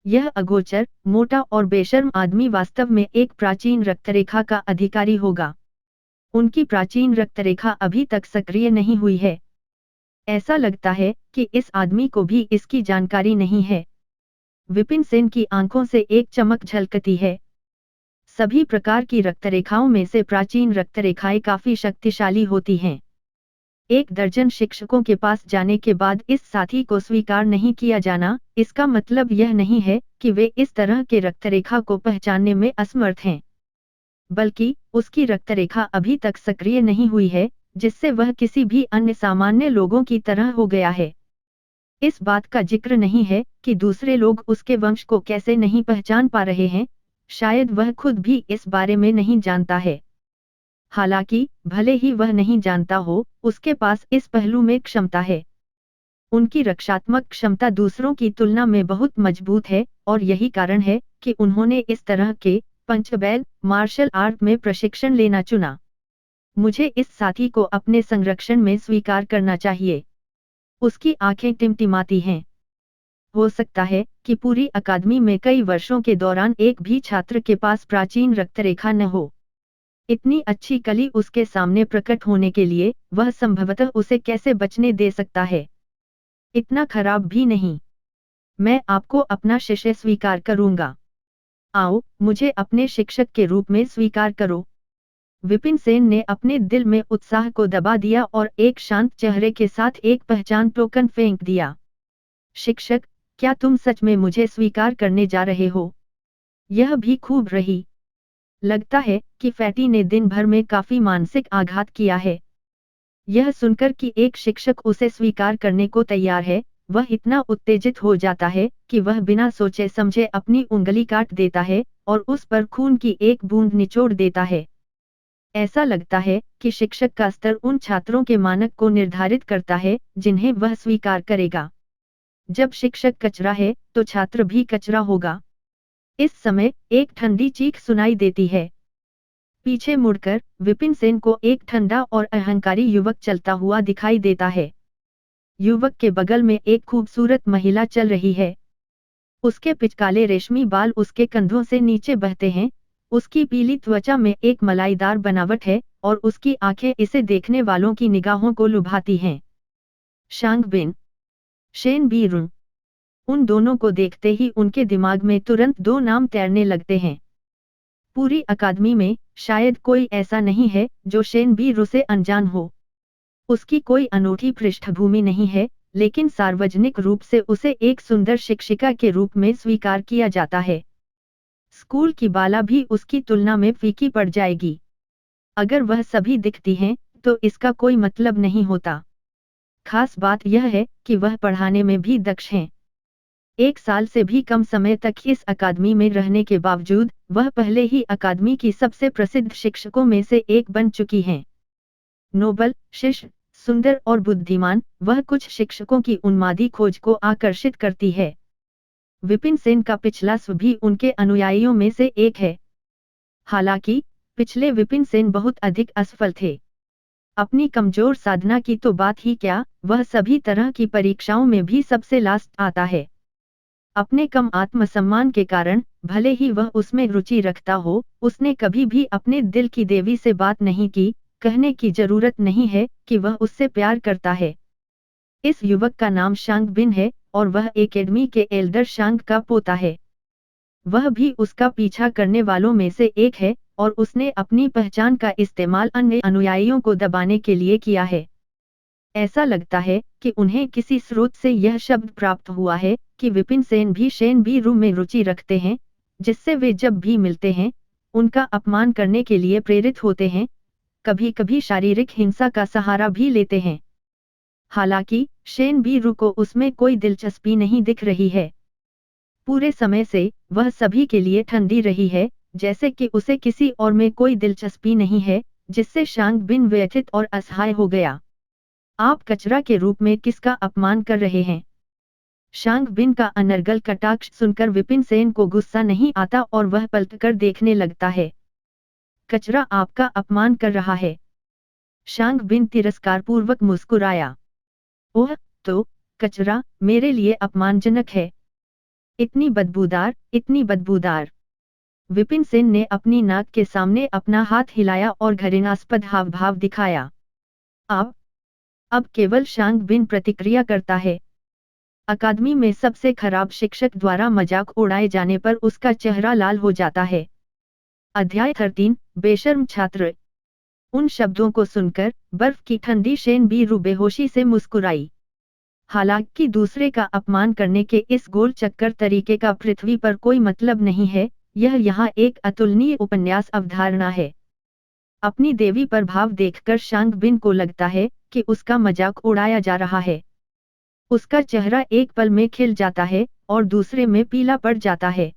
यह अगोचर, मोटा और बेशर्म आदमी वास्तव में एक प्राचीन रक्तरेखा का अधिकारी होगा। उनकी प्राचीन रक्तरेखा अभी तक सक्रिय नहीं हुई है। ऐसा लगता है कि इस आदमी को भी इसकी जानकारी नहीं है। विपिन सेन की आंखों से एक चमक झलकती है। सभी प्रकार की रक्तरेखाओं में से प्राचीन रक्तरेखाएं काफी शक्तिशाली होती हैं। 1 दर्जन शिक्षकों के पास जाने के बाद इस साथी को स्वीकार नहीं किया जाना, इसका मतलब यह नहीं है कि वे इस तरह के रक्तरेखा को पहचानने में असमर्थ हैं, बल्कि उसकी रक्तरेखा अभी तक सक्रिय नहीं हुई है, जिससे वह किसी भी अन्य सामान्य लोगों की तरह हो गया है। इस बात का जिक्र नहीं है कि दूसरे लोग उसके वंश को कैसे नहीं पहचान पा रहे हैं, शायद वह खुद भी इस बारे में नहीं जानता है। हालांकि भले ही वह नहीं जानता हो, उसके पास इस पहलू में क्षमता है। उनकी रक्षात्मक क्षमता दूसरों की तुलना में बहुत मजबूत है, और यही कारण है कि उन्होंने इस तरह के पंचबैल मार्शल आर्ट में प्रशिक्षण लेना चुना। मुझे इस साथी को अपने संरक्षण में स्वीकार करना चाहिए। उसकी आंखें टिमटिमाती हैं। हो सकता है कि पूरी अकादमी में कई वर्षों के दौरान एक भी छात्र के पास प्राचीन रक्तरेखा न हो। इतनी अच्छी कली उसके सामने प्रकट होने के लिए वह संभवतः उसे कैसे बचने दे सकता है। इतना खराब भी नहीं। मैं आपको अपना शिष्य स्वीकार करूंगा। आओ, मुझे अपने शिक्षक के रूप में स्वीकार करो। विपिन सेन ने अपने दिल में उत्साह को दबा दिया और एक शांत चेहरे के साथ एक पहचान टोकन फेंक दिया। शिक्षक, क्या तुम सच में मुझे स्वीकार करने जा रहे हो? यह भी खूब रही। लगता है कि फैटी ने दिन भर में काफी मानसिक आघात किया है। यह सुनकर कि एक शिक्षक उसे स्वीकार करने को तैयार है, वह इतना उत्तेजित हो जाता है कि वह बिना सोचे समझे अपनी उंगली काट देता है और उस पर खून की एक बूंद निचोड़ देता है। ऐसा लगता है कि शिक्षक का स्तर उन छात्रों के मानक को निर्धारित करता है जिन्हें वह स्वीकार करेगा। जब शिक्षक कचरा है तो छात्र भी कचरा होगा। इस समय एक ठंडी चीख सुनाई देती है। पीछे मुड़कर विपिन सेन को एक ठंडा और अहंकारी युवक चलता हुआ दिखाई देता है। युवक के बगल में एक खूबसूरत महिला चल रही है। उसके पिचकाले रेशमी बाल उसके कंधों से नीचे बहते हैं, उसकी पीली त्वचा में एक मलाईदार बनावट है और उसकी आंखें इसे देखने वालों की निगाहों को लुभाती हैं। शांग बिन, शेन बी रुन। उन दोनों को देखते ही उनके दिमाग में तुरंत 2 नाम तैरने लगते हैं। पूरी अकादमी में शायद कोई ऐसा नहीं है जो शेन बी रु से अनजान हो। उसकी कोई अनूठी पृष्ठभूमि नहीं है, लेकिन सार्वजनिक रूप से उसे एक सुंदर शिक्षिका के रूप में स्वीकार किया जाता है। स्कूल की बाला भी उसकी तुलना में फीकी पड़ जाएगी। अगर वह सभी दिखती हैं, तो इसका कोई मतलब नहीं होता। खास बात यह है कि वह पढ़ाने में भी दक्ष हैं। 1 साल से भी कम समय तक इस अकादमी में रहने के बावजूद वह पहले ही अकादमी की सबसे प्रसिद्ध शिक्षकों में से एक बन चुकी हैं। नोबल, शिष्ट, सुंदर और बुद्धिमान, वह कुछ शिक्षकों की उन्मादी खोज को आकर्षित करती है। विपिन सेन का पिछला स्व भी उनके अनुयायियों में से एक है। हालांकि पिछले विपिन सेन बहुत अधिक असफल थे। अपनी कमजोर साधना की तो बात ही क्या, वह सभी तरह की परीक्षाओं में भी सबसे लास्ट आता है। अपने कम आत्मसम्मान के कारण, भले ही वह उसमें रुचि रखता हो, उसने कभी भी अपने दिल की देवी से बात नहीं की। कहने की जरूरत नहीं है कि वह उससे प्यार करता है। इस युवक का नाम शांग बिन है और वह एकेडमी के एल्डर शांग का पोता है। वह भी उसका पीछा करने वालों में से एक है और उसने अपनी पहचान का इस्तेमाल अन्य अनुयायियों को दबाने के लिए किया है। ऐसा लगता है कि उन्हें किसी स्रोत से यह शब्द प्राप्त हुआ है कि विपिन सेन भी शेन बी रू में रुचि रखते हैं, जिससे वे जब भी मिलते हैं, उनका अपमान करने के लिए प्रेरित होते हैं, कभी कभी शारीरिक हिंसा का सहारा भी लेते हैं। हालांकि शेन बी रू को उसमें कोई दिलचस्पी नहीं दिख रही है। पूरे समय से वह सभी के लिए ठंडी रही है, जैसे कि उसे किसी और में कोई दिलचस्पी नहीं है, जिससे शांग बिन व्यथित और असहाय हो गया। आप कचरा के रूप में किसका अपमान कर रहे हैं? शांग बिन का अनर्गल कटाक्ष सुनकर विपिन सेन को गुस्सा नहीं आता और वह पलटकर देखने लगता है। कचरा आपका अपमान कर रहा है। शांग बिन तिरस्कारपूर्वक मुस्कुराया। ओह, तो कचरा मेरे लिए अपमानजनक है। इतनी बदबूदार, इतनी बदबूदार। विपिन सेन ने अपनी नाक के सामने अपना हाथ हिलाया और घृणास्पद हावभाव दिखाया। अब केवल शांग बिन प्रतिक्रिया करता है। अकादमी में सबसे खराब शिक्षक द्वारा मजाक उड़ाए जाने पर उसका चेहरा लाल हो जाता है। अध्याय 13, बेशर्म छात्र। उन शब्दों को सुनकर बर्फ की ठंडी शेन बी रू बेहोशी से मुस्कुराई। हालांकि दूसरे का अपमान करने के इस गोल चक्कर तरीके का पृथ्वी पर कोई मतलब नहीं है, यह यहाँ एक अतुलनीय उपन्यास अवधारणा है। अपनी देवी पर भाव देखकर शांग बिन को लगता है कि उसका मजाक उड़ाया जा रहा है। उसका चेहरा एक पल में खिल जाता है और दूसरे में पीला पड़ जाता है।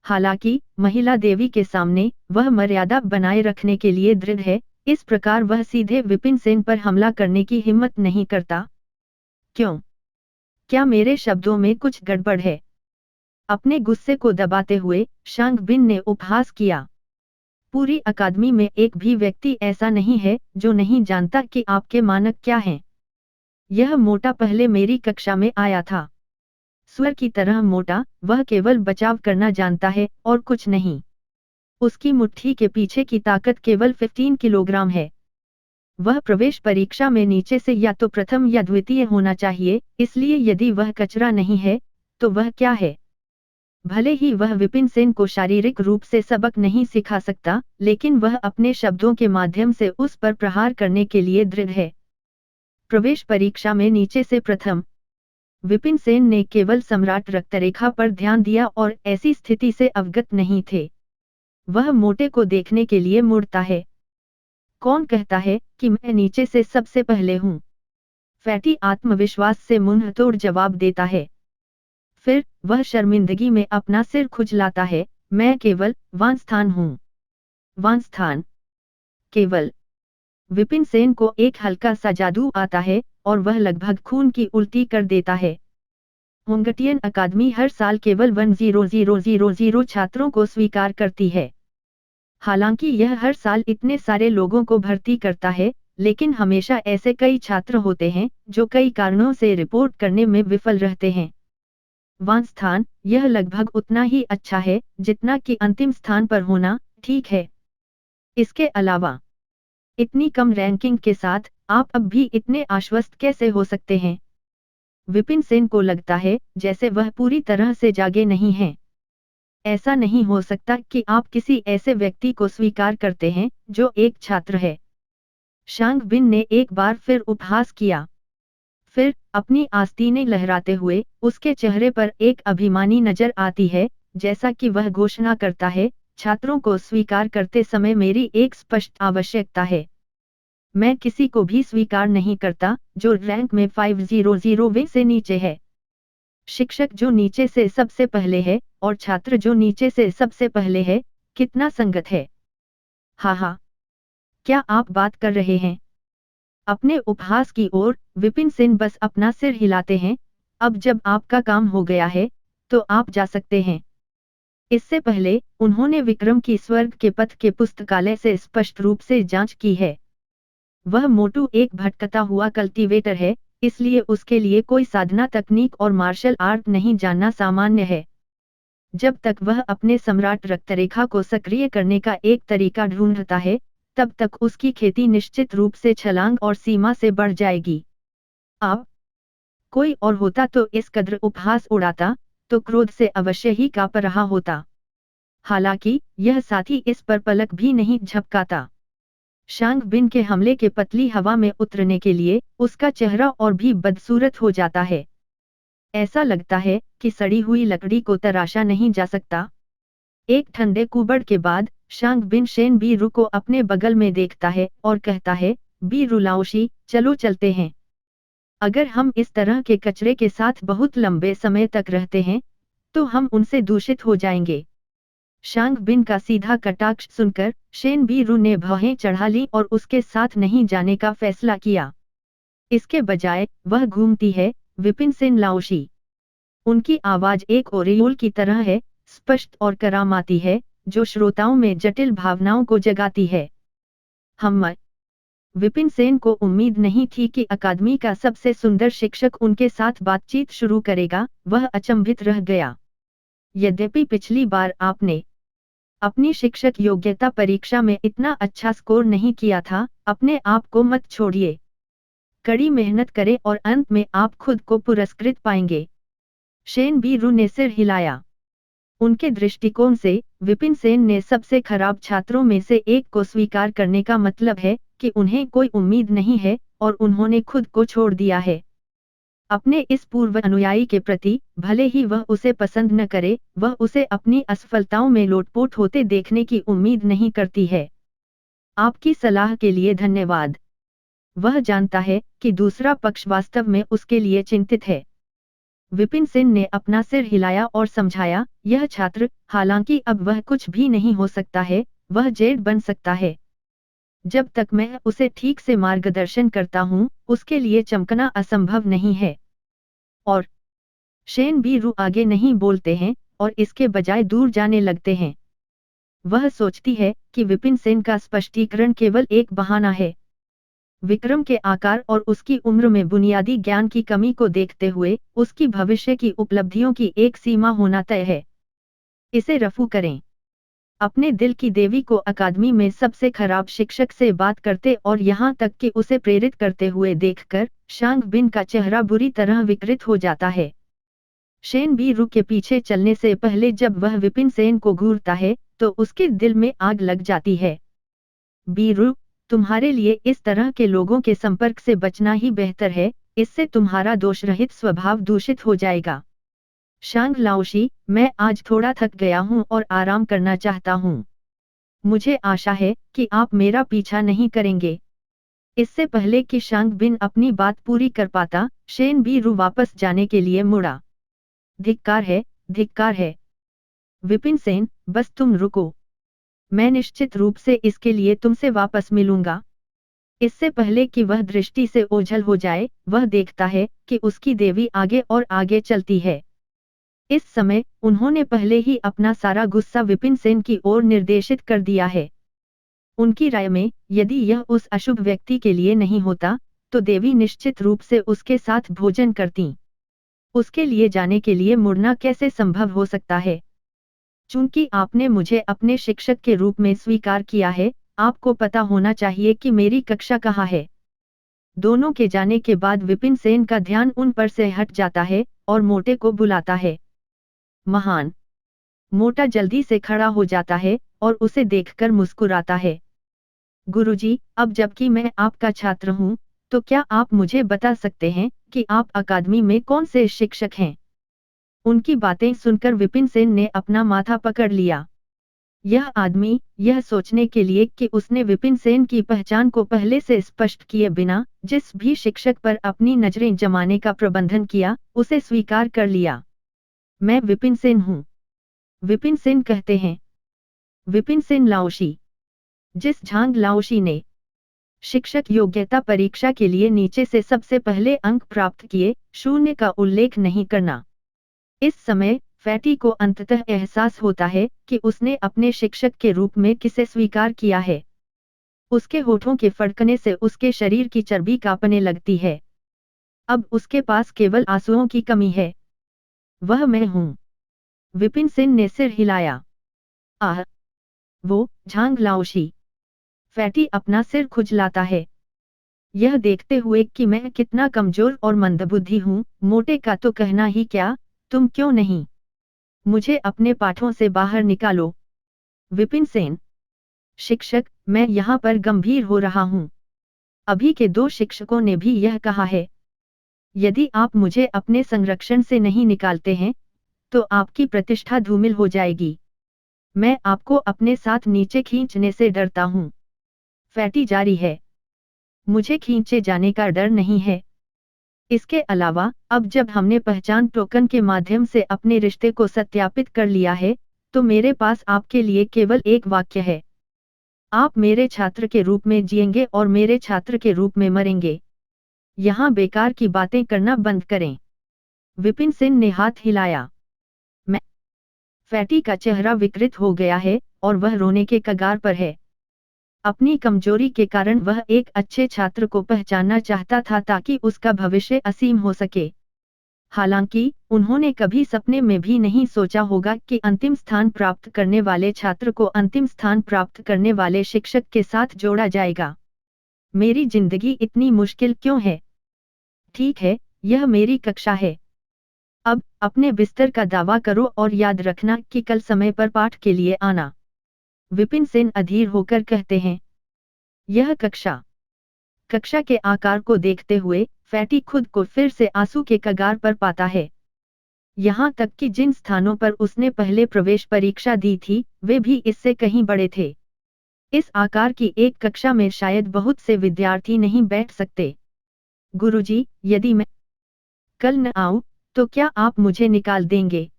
हालांकि महिला देवी के सामने वह मर्यादा बनाए रखने के लिए दृढ़ है, इस प्रकार वह सीधे विपिन सेन पर हमला करने की हिम्मत नहीं करता। क्यों? क्या मेरे शब्दों में कुछ गड़बड़ है? अपने गुस्से को दबाते हुए शांग बिन ने उपहास किया। पूरी अकादमी में एक भी व्यक्ति ऐसा नहीं है जो नहीं जानता कि आपके मानक क्या हैं। यह मोटा पहले मेरी कक्षा में आया था। स्वर की तरह मोटा, वह केवल बचाव करना जानता है और कुछ नहीं। उसकी मुट्ठी के पीछे की ताकत केवल 15 किलोग्राम है। वह प्रवेश परीक्षा में नीचे से या तो प्रथम या द्वितीय होना चाहिए, इसलिए यदि वह कचरा नहीं है, तो वह क्या है? भले ही वह विपिन सेन को शारीरिक रूप से सबक नहीं सिखा सकता, लेकिन वह अपने शब्दों के माध्यम से उस पर प्रहार करने के लिए दृढ़ है। प्रवेश परीक्षा में नीचे से प्रथम। विपिन सेन ने केवल सम्राट रक्तरेखा पर ध्यान दिया और ऐसी स्थिति से अवगत नहीं थे। वह मोटे को देखने के लिए मुड़ता है। कौन कहता है कि मैं नीचे से सबसे पहले हूँ? फैटी आत्मविश्वास से मुंहतोड़ जवाब देता है। फिर वह शर्मिंदगी में अपना सिर खुजलाता है। मैं केवल वानस्थान हूँ। वानस्थान? केवल? विपिन सेन को एक हल्का सा जादू आता है और वह लगभग खून की उल्टी कर देता है। होंगटियन अकादमी हर साल केवल 10,000 छात्रों को स्वीकार करती है। हालांकि यह हर साल इतने सारे लोगों को भर्ती करता है, लेकिन हमेशा ऐसे कई छात्र होते हैं जो कई कारणों से रिपोर्ट करने में विफल रहते हैं। वानस्थान, यह लगभग उतना ही अच्छा है जितना कि अंतिम स्थान पर होना, ठीक है। इसके अलावा इतनी कम रैंकिंग के साथ आप अब भी इतने आश्वस्त कैसे हो सकते हैं? विपिन सेन को लगता है जैसे वह पूरी तरह से जागे नहीं हैं। ऐसा नहीं हो सकता कि आप किसी ऐसे व्यक्ति को स्वीकार करते हैं जो एक छात्र है। शांग बिन ने एक बार फिर उपहास किया। फिर अपनी आस्तीनें लहराते हुए उसके चेहरे पर एक अभिमानी नजर आती है, जैसा कि वह घोषणा करता है, छात्रों को स्वीकार करते समय मेरी एक स्पष्ट आवश्यकता है। मैं किसी को भी स्वीकार नहीं करता जो रैंक में 500 से नीचे है। शिक्षक जो नीचे से सबसे पहले है और छात्र जो नीचे से सबसे पहले है, कितना संगत है। हाँ हाँ, क्या आप बात कर रहे हैं? अपने उपहास की ओर विपिन सेन बस अपना सिर हिलाते हैं। अब जब आपका काम हो गया है, तो आप जा सकते हैं। इससे पहले उन्होंने विक्रम की स्वर्ग के पथ के पुस्तकालय से स्पष्ट रूप से जांच की है। वह मोटू एक भटकता हुआ कल्टीवेटर है, इसलिए उसके लिए कोई साधना तकनीक और मार्शल आर्ट नहीं जानना सामान्य है। जब तक वह अपने सम्राट रक्तरेखा को सक्रिय करने का एक तरीका ढूंढता है, तब तक उसकी खेती निश्चित रूप से छलांग और सीमा से बढ़ जाएगी। अब कोई और होता तो इस कद्र उपहास उड़ाता, तो क्रोध से अवश्य ही काँप रहा होता। हालांकि यह साथी इस पर पलक भी नहीं झपकाता। शांग बिन के हमले के पतली हवा में उतरने के लिए उसका चेहरा और भी बदसूरत हो जाता है। ऐसा लगता है कि सड़ी हुई लकड़ी को तराशा नहीं जा सकता। एक ठंडे कुबड़ के बाद शांग बिन शेन बीरू को अपने बगल में देखता है और कहता है, बीरू लाओशी, चलो चलते हैं। अगर हम इस तरह के कचरे के साथ बहुत लंबे समय तक रहते हैं, तो हम उनसे दूषित हो जाएंगे। शांग बिन का सीधा कटाक्ष सुनकर शेन बीरू ने भौहें चढ़ा ली और उसके साथ नहीं जाने का फैसला किया। इसके बजाय वह घूमती है, विपिन सेन लाओशी। उनकी आवाज एक ओरियोल की तरह है, स्पष्ट और करामाती है, जो श्रोताओं में जटिल भावनाओं को जगाती है। विपिन सेन को उम्मीद नहीं थी कि अकादमी का सबसे सुंदर शिक्षक उनके साथ बातचीत शुरू करेगा। वह अचंभित रह गया। यद्यपि पिछली बार आपने अपनी शिक्षक योग्यता परीक्षा में इतना अच्छा स्कोर नहीं किया था, अपने आप को मत छोड़िए। कड़ी मेहनत करें और अंत में आप खुद को पुरस्कृत पाएंगे। शेन बीरू ने सिर हिलाया। उनके दृष्टिकोण से विपिन सेन ने सबसे खराब छात्रों में से एक को स्वीकार करने का मतलब है कि उन्हें कोई उम्मीद नहीं है और उन्होंने खुद को छोड़ दिया है। अपने इस पूर्व अनुयायी के प्रति भले ही वह उसे पसंद न करे, वह उसे अपनी असफलताओं में लोटपोट होते देखने की उम्मीद नहीं करती है। आपकी सलाह के लिए धन्यवाद। वह जानता है कि दूसरा पक्ष वास्तव में उसके लिए चिंतित है। विपिन सेन ने अपना सिर हिलाया और समझाया, यह छात्र, हालांकि अब वह कुछ भी नहीं हो सकता है, वह जेड बन सकता है। जब तक मैं उसे ठीक से मार्गदर्शन करता हूँ, उसके लिए चमकना असंभव नहीं है। और शेन बीरू आगे नहीं बोलते हैं और इसके बजाय दूर जाने लगते हैं। वह सोचती है कि विपिन सेन का स्पष्टीकरण केवल एक बहाना है। विक्रम के आकार और उसकी उम्र में बुनियादी ज्ञान की कमी को देखते हुए उसकी भविष्य की उपलब्धियों की एक सीमा होना तय है। इसे रफू करें। अपने दिल की देवी को अकादमी में सबसे खराब शिक्षक से बात करते और यहाँ तक कि उसे प्रेरित करते हुए देखकर शांग बिन का चेहरा बुरी तरह विकृत हो जाता है। शेन बीरू के पीछे चलने से पहले जब वह विपिन सेन को घूरता है, तो उसके दिल में आग लग जाती है। बीरू, तुम्हारे लिए इस तरह के लोगों के संपर्क से बचना ही बेहतर है, इससे तुम्हारा दोषरहित स्वभाव दूषित हो जाएगा। शांग लाओशी, मैं आज थोड़ा थक गया हूँ और आराम करना चाहता हूँ। मुझे आशा है कि आप मेरा पीछा नहीं करेंगे। इससे पहले कि शांग बिन अपनी बात पूरी कर पाता, शेन बीरू वापस जाने के लिए मुड़ा। धिक्कार है, धिक्कार है। विपिन सेन, बस तुम रुको। मैं निश्चित रूप से इसके लिए तुमसे वापस मिलूंगा। इससे पहले कि वह दृष्टि से ओझल हो जाए, वह देखता है कि उसकी देवी आगे और आगे चलती है। इस समय उन्होंने पहले ही अपना सारा गुस्सा विपिन सेन की ओर निर्देशित कर दिया है। उनकी राय में, यदि यह उस अशुभ व्यक्ति के लिए नहीं होता, तो देवी निश्चित रूप से उसके साथ भोजन करती। उसके लिए जाने के लिए मुड़ना कैसे संभव हो सकता है? चूंकि आपने मुझे अपने शिक्षक के रूप में स्वीकार किया है, आपको पता होना चाहिए कि मेरी कक्षा कहाँ है। दोनों के जाने के बाद विपिन सेन का ध्यान उन पर से हट जाता है और मोटे को बुलाता है। महान। मोटा जल्दी से खड़ा हो जाता है और उसे देखकर मुस्कुराता है। गुरुजी, अब जबकि मैं आपका छात्र हूँ, तो क्या आप मुझे बता सकते हैं कि आप अकादमी में कौन से शिक्षक हैं? उनकी बातें सुनकर विपिन सेन ने अपना माथा पकड़ लिया। यह आदमी, यह सोचने के लिए कि उसने विपिन सेन की पहचान को पहले से स्पष्ट किए बिना जिस भी शिक्षक पर अपनी नजरें जमाने का प्रबंधन किया, उसे स्वीकार कर लिया। मैं विपिन सेन हूँ। विपिन सेन कहते हैं। विपिन सेन लाओशी। जिस झांग लाओशी ने शिक्षक योग्यता परीक्षा के लिए नीचे से सबसे पहले अंक प्राप्त किए, 0 का उल्लेख नहीं करना। इस समय फैटी को अंततः एहसास होता है कि उसने अपने शिक्षक के रूप में किसे स्वीकार किया है। उसके होठों के फड़कने से उसके शरीर की चर्बी कांपने लगती है। अब उसके पास केवल आंसुओं की कमी है। वह मैं हूँ। विपिन सेन ने सिर हिलाया। आह! वो झांग लाओशी। फैटी अपना सिर खुजलाता है। यह देखते हुए कि मैं कितना कमजोर और मंदबुद्धि हूँ, मोटे का तो कहना ही क्या, तुम क्यों नहीं मुझे अपने पाठों से बाहर निकालो। विपिन सेन। शिक्षक, मैं यहाँ पर गंभीर हो रहा हूँ। अभी के 2 शिक्षकों ने भी यह कहा है। यदि आप मुझे अपने संरक्षण से नहीं निकालते हैं, तो आपकी प्रतिष्ठा धूमिल हो जाएगी। मैं आपको अपने साथ नीचे खींचने से डरता हूँ। फैटी जारी है। मुझे खींचे जाने का डर नहीं है। इसके अलावा, अब जब हमने पहचान टोकन के माध्यम से अपने रिश्ते को सत्यापित कर लिया है, तो मेरे पास आपके लिए केवल एक वाक्य है। आप मेरे छात्र के रूप में जिएंगे और मेरे छात्र के रूप में मरेंगे। यहाँ बेकार की बातें करना बंद करें। विपिन सेन ने हाथ हिलाया। मैं। फैटी का चेहरा विकृत हो गया है और वह रोने के कगार पर है। अपनी कमजोरी के कारण वह एक अच्छे छात्र को पहचानना चाहता था ताकि उसका भविष्य असीम हो सके। हालांकि, उन्होंने कभी सपने में भी नहीं सोचा होगा कि अंतिम स्थान प्राप्त करने वाले छात्र को अंतिम स्थान प्राप्त करने वाले शिक्षक के साथ जोड़ा जाएगा। मेरी जिंदगी इतनी मुश्किल क्यों है? ठीक है, यह मेरी कक्षा है। अब, अपने बिस्तर का दावा करो और याद रखना कि कल समय पर पाठ के लिए आना। विपिन सेन अधीर होकर कहते हैं। यह कक्षा। कक्षा के आकार को देखते हुए, फैटी खुद को फिर से आंसू के कगार पर पाता है। यहाँ तक कि जिन स्थानों पर उसने पहले प्रवेश परीक्षा दी थी, वे भी इससे कहीं बड़े थे। इस आकार की एक कक्षा में शायद बहुत से विद्यार्थी नहीं बैठ सकते। गुरुजी, यदि मैं कल न आऊं, तो क्या आप मुझे निकाल देंगे?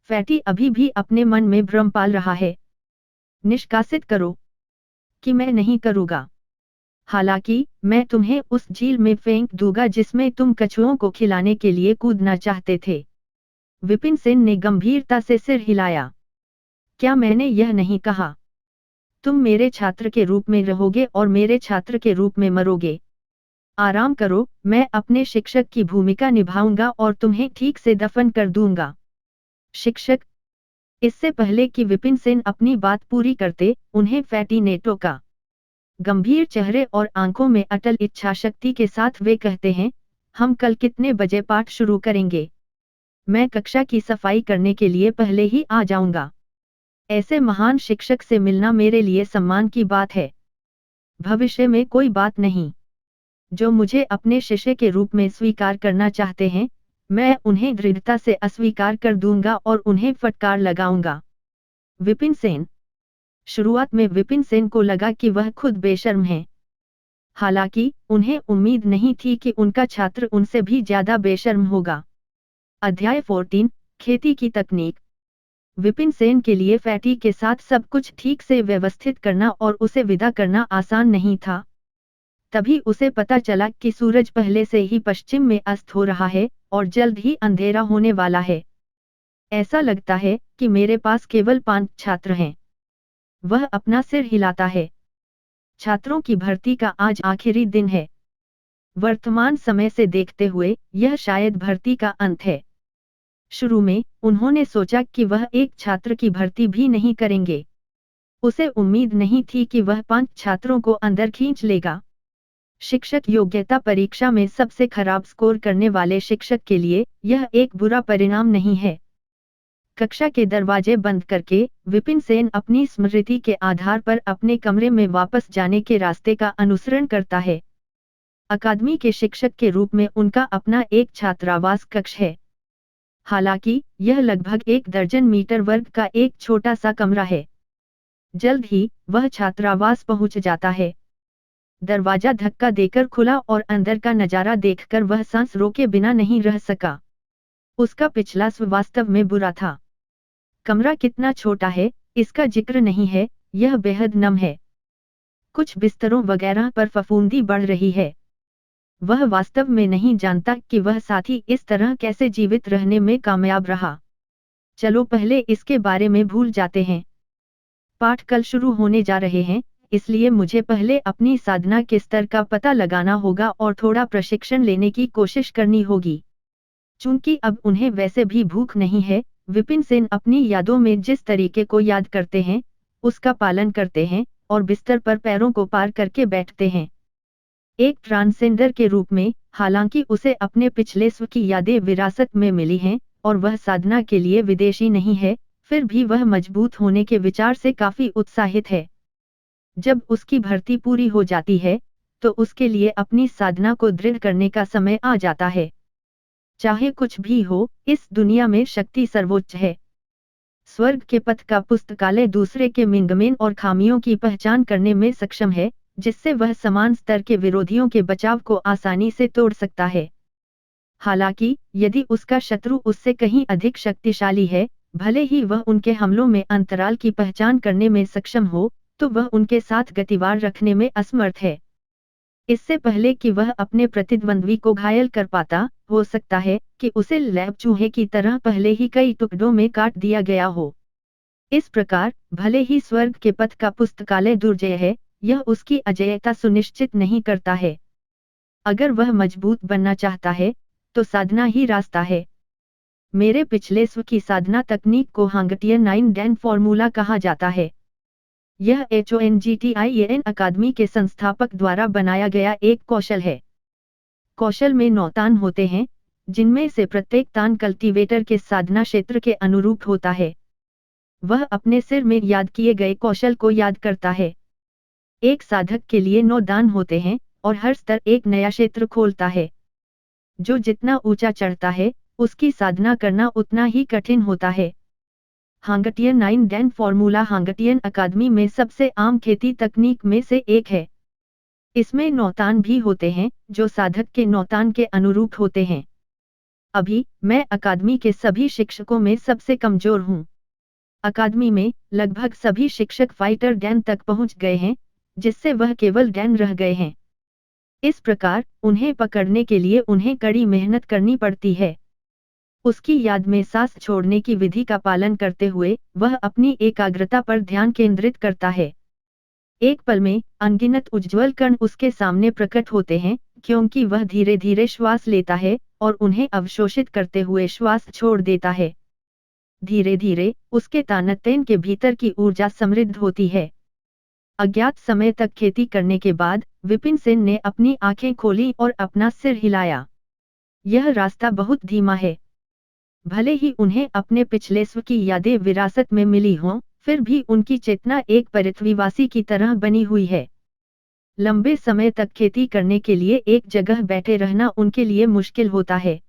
फैटी अभी भी अपने मन में भ्रम पाल रहा है। निष्कासित करो। कि मैं नहीं करूँगा। हालांकि, मैं तुम्हें उस झील में फेंक दूंगा जिसमें तुम कछुओं को खिलाने के लिए कूदना चाहते थे। विपिन सेन ने गंभीरता से सिर हिलाया। क्या मैंने यह नहीं कहा? तुम मेरे छात्र के रूप में रहोगे और मेरे छात्र के रूप में मरोगे। आराम करो, मैं अपने शिक्षक की भूमिका निभाऊंगा और तुम्हें ठीक से दफन कर दूंगा। शिक्षक। इससे पहले कि विपिन सेन अपनी बात पूरी करते, उन्हें फैटी ने टोका। गंभीर चेहरे और आंखों में अटल इच्छाशक्ति के साथ वे कहते हैं, हम कल कितने बजे पाठ शुरू करेंगे? मैं कक्षा की सफाई करने के लिए पहले ही आ जाऊंगा। ऐसे महान शिक्षक से मिलना मेरे लिए सम्मान की बात है। भविष्य में कोई बात नहीं। जो मुझे अपने शिष्य के रूप में स्वीकार करना चाहते हैं, मैं उन्हें दृढ़ता से अस्वीकार कर दूंगा और उन्हें फटकार लगाऊंगा। विपिन सेन। शुरुआत में विपिन सेन को लगा कि वह खुद बेशर्म हैं। हालांकि, उन्हें उम्मीद नहीं थी कि उनका छात्र उनसे भी ज्यादा बेशर्म होगा। अध्याय 14, खेती की तकनीक। विपिन सेन के लिए फैटी के साथ सब कुछ ठीक से व्यवस्थित करना और उसे विदा करना आसान नहीं था। तभी उसे पता चला कि सूरज पहले से ही पश्चिम में अस्त हो रहा है और जल्द ही अंधेरा होने वाला है। ऐसा लगता है कि मेरे पास केवल 5 छात्र हैं। वह अपना सिर हिलाता है। छात्रों की भर्ती का आज आखिरी दिन है। वर्तमान समय से देखते हुए, यह शायद भर्ती का अंत है। शुरू में, उन्होंने सोचा कि वह एक छात्र की भर्ती भी नहीं करेंगे। उसे उम्मीद नहीं थी कि वह 5 छात्रों को अंदर खींच लेगा। शिक्षक योग्यता परीक्षा में सबसे खराब स्कोर करने वाले शिक्षक के लिए यह एक बुरा परिणाम नहीं है। कक्षा के दरवाजे बंद करके, विपिन सेन अपनी स्मृति के आधार पर अपने कमरे में वापस जाने के रास्ते का अनुसरण करता है। अकादमी के शिक्षक के रूप में उनका अपना एक छात्रावास कक्ष है। हालांकि यह लगभग 1 दर्जन मीटर वर्ग का एक छोटा सा कमरा है। जल्द ही वह छात्रावास पहुंच जाता है। दरवाजा धक्का देकर खुला और अंदर का नजारा देखकर वह सांस रोके बिना नहीं रह सका। उसका पिछला स्व वास्तव में बुरा था। कमरा कितना छोटा है, इसका जिक्र नहीं है, यह बेहद नम है। कुछ बिस्तरों वगैरह पर फफूंदी बढ़ रही है। वह वास्तव में नहीं जानता कि वह साथी इस तरह कैसे जीवित रहने में कामयाब रहा। चलो पहले इसके बारे में भूल जाते हैं। पाठ कल शुरू होने जा रहे हैं, इसलिए मुझे पहले अपनी साधना के स्तर का पता लगाना होगा और थोड़ा प्रशिक्षण लेने की कोशिश करनी होगी। चूंकि अब उन्हें वैसे भी भूख नहीं है, विपिन सेन अपनी यादों में जिस तरीके को याद करते हैं, उसका पालन करते हैं और बिस्तर पर पैरों को पार करके बैठते हैं। एक ट्रांसेंडर के रूप में, हालांकि उसे अपने पिछले स्व की यादें विरासत में मिली हैं और वह साधना के लिए विदेशी नहीं है, फिर भी वह मजबूत होने के विचार से काफी उत्साहित है। जब उसकी भर्ती पूरी हो जाती है, तो उसके लिए अपनी साधना को दृढ़ करने का समय आ जाता है। चाहे कुछ भी हो, इस दुनिया में शक्ति सर्वोच्च है। स्वर्ग के पथ का पुस्तकालय दूसरे के मिंगमेन और खामियों की पहचान करने में सक्षम है, जिससे वह समान स्तर के विरोधियों के बचाव को आसानी से तोड़ सकता है। हालांकि यदि उसका शत्रु उससे कहीं अधिक शक्तिशाली है, भले ही वह उनके हमलों में अंतराल की पहचान करने में सक्षम हो, तो वह उनके साथ गतिवार रखने में असमर्थ है। इससे पहले कि वह अपने प्रतिद्वंद्वी को घायल कर पाता, हो सकता है कि उसे लैब चूहे की तरह पहले ही कई टुकड़ों में काट दिया गया हो। इस प्रकार, भले ही स्वर्ग के पथ का पुस्तकालय दुर्जय है, यह उसकी अजेयता सुनिश्चित नहीं करता है। अगर वह मजबूत बनना चाहता है, तो साधना ही रास्ता है। मेरे पिछले स्व की साधना तकनीक को हांगटियन 9 फॉर्मूला कहा जाता है। यह HONGTIAN अकादमी के संस्थापक द्वारा बनाया गया एक कौशल है। कौशल में 9 तान होते हैं, जिनमें से प्रत्येक तान कल्टीवेटर के साधना क्षेत्र के अनुरूप होता है। वह अपने सिर में याद किए गए कौशल को याद करता है। एक साधक के लिए 9 दान होते हैं, और हर स्तर एक नया क्षेत्र खोलता है। जो जितना ऊंचा चढ़ता है, उसकी साधना करना उतना ही कठिन होता है। हांगटियन 9 फॉर्मूला हांगटियन अकादमी में सबसे आम खेती तकनीक में से एक है। इसमें 9 तान भी होते हैं, जो साधक के 9 तान के अनुरूप होते हैं। अभी मैं अकादमी के सभी शिक्षकों में सबसे कमजोर हूँ। अकादमी में लगभग सभी शिक्षक फाइटर डैन तक पहुँच गए हैं, जिससे वह केवल डैन रह गए हैं। इस प्रकार उन्हें पकड़ने के लिए उन्हें कड़ी मेहनत करनी पड़ती है। उसकी याद में सांस छोड़ने की विधि का पालन करते हुए वह अपनी एकाग्रता पर ध्यान केंद्रित करता है। एक पल में अनगिनत उज्ज्वल कण उसके सामने प्रकट होते हैं, क्योंकि वह धीरे धीरे श्वास लेता है और उन्हें अवशोषित करते हुए श्वास छोड़ देता है। धीरे धीरे उसके तानतेन के भीतर की ऊर्जा समृद्ध होती है। अज्ञात समय तक खेती करने के बाद विपिन सेन ने अपनी आंखें खोली और अपना सिर हिलाया। यह रास्ता बहुत धीमा है। भले ही उन्हें अपने पिछले स्व की यादें विरासत में मिली हों, फिर भी उनकी चेतना एक पृथ्वीवासी की तरह बनी हुई है। लंबे समय तक खेती करने के लिए एक जगह बैठे रहना उनके लिए मुश्किल होता है।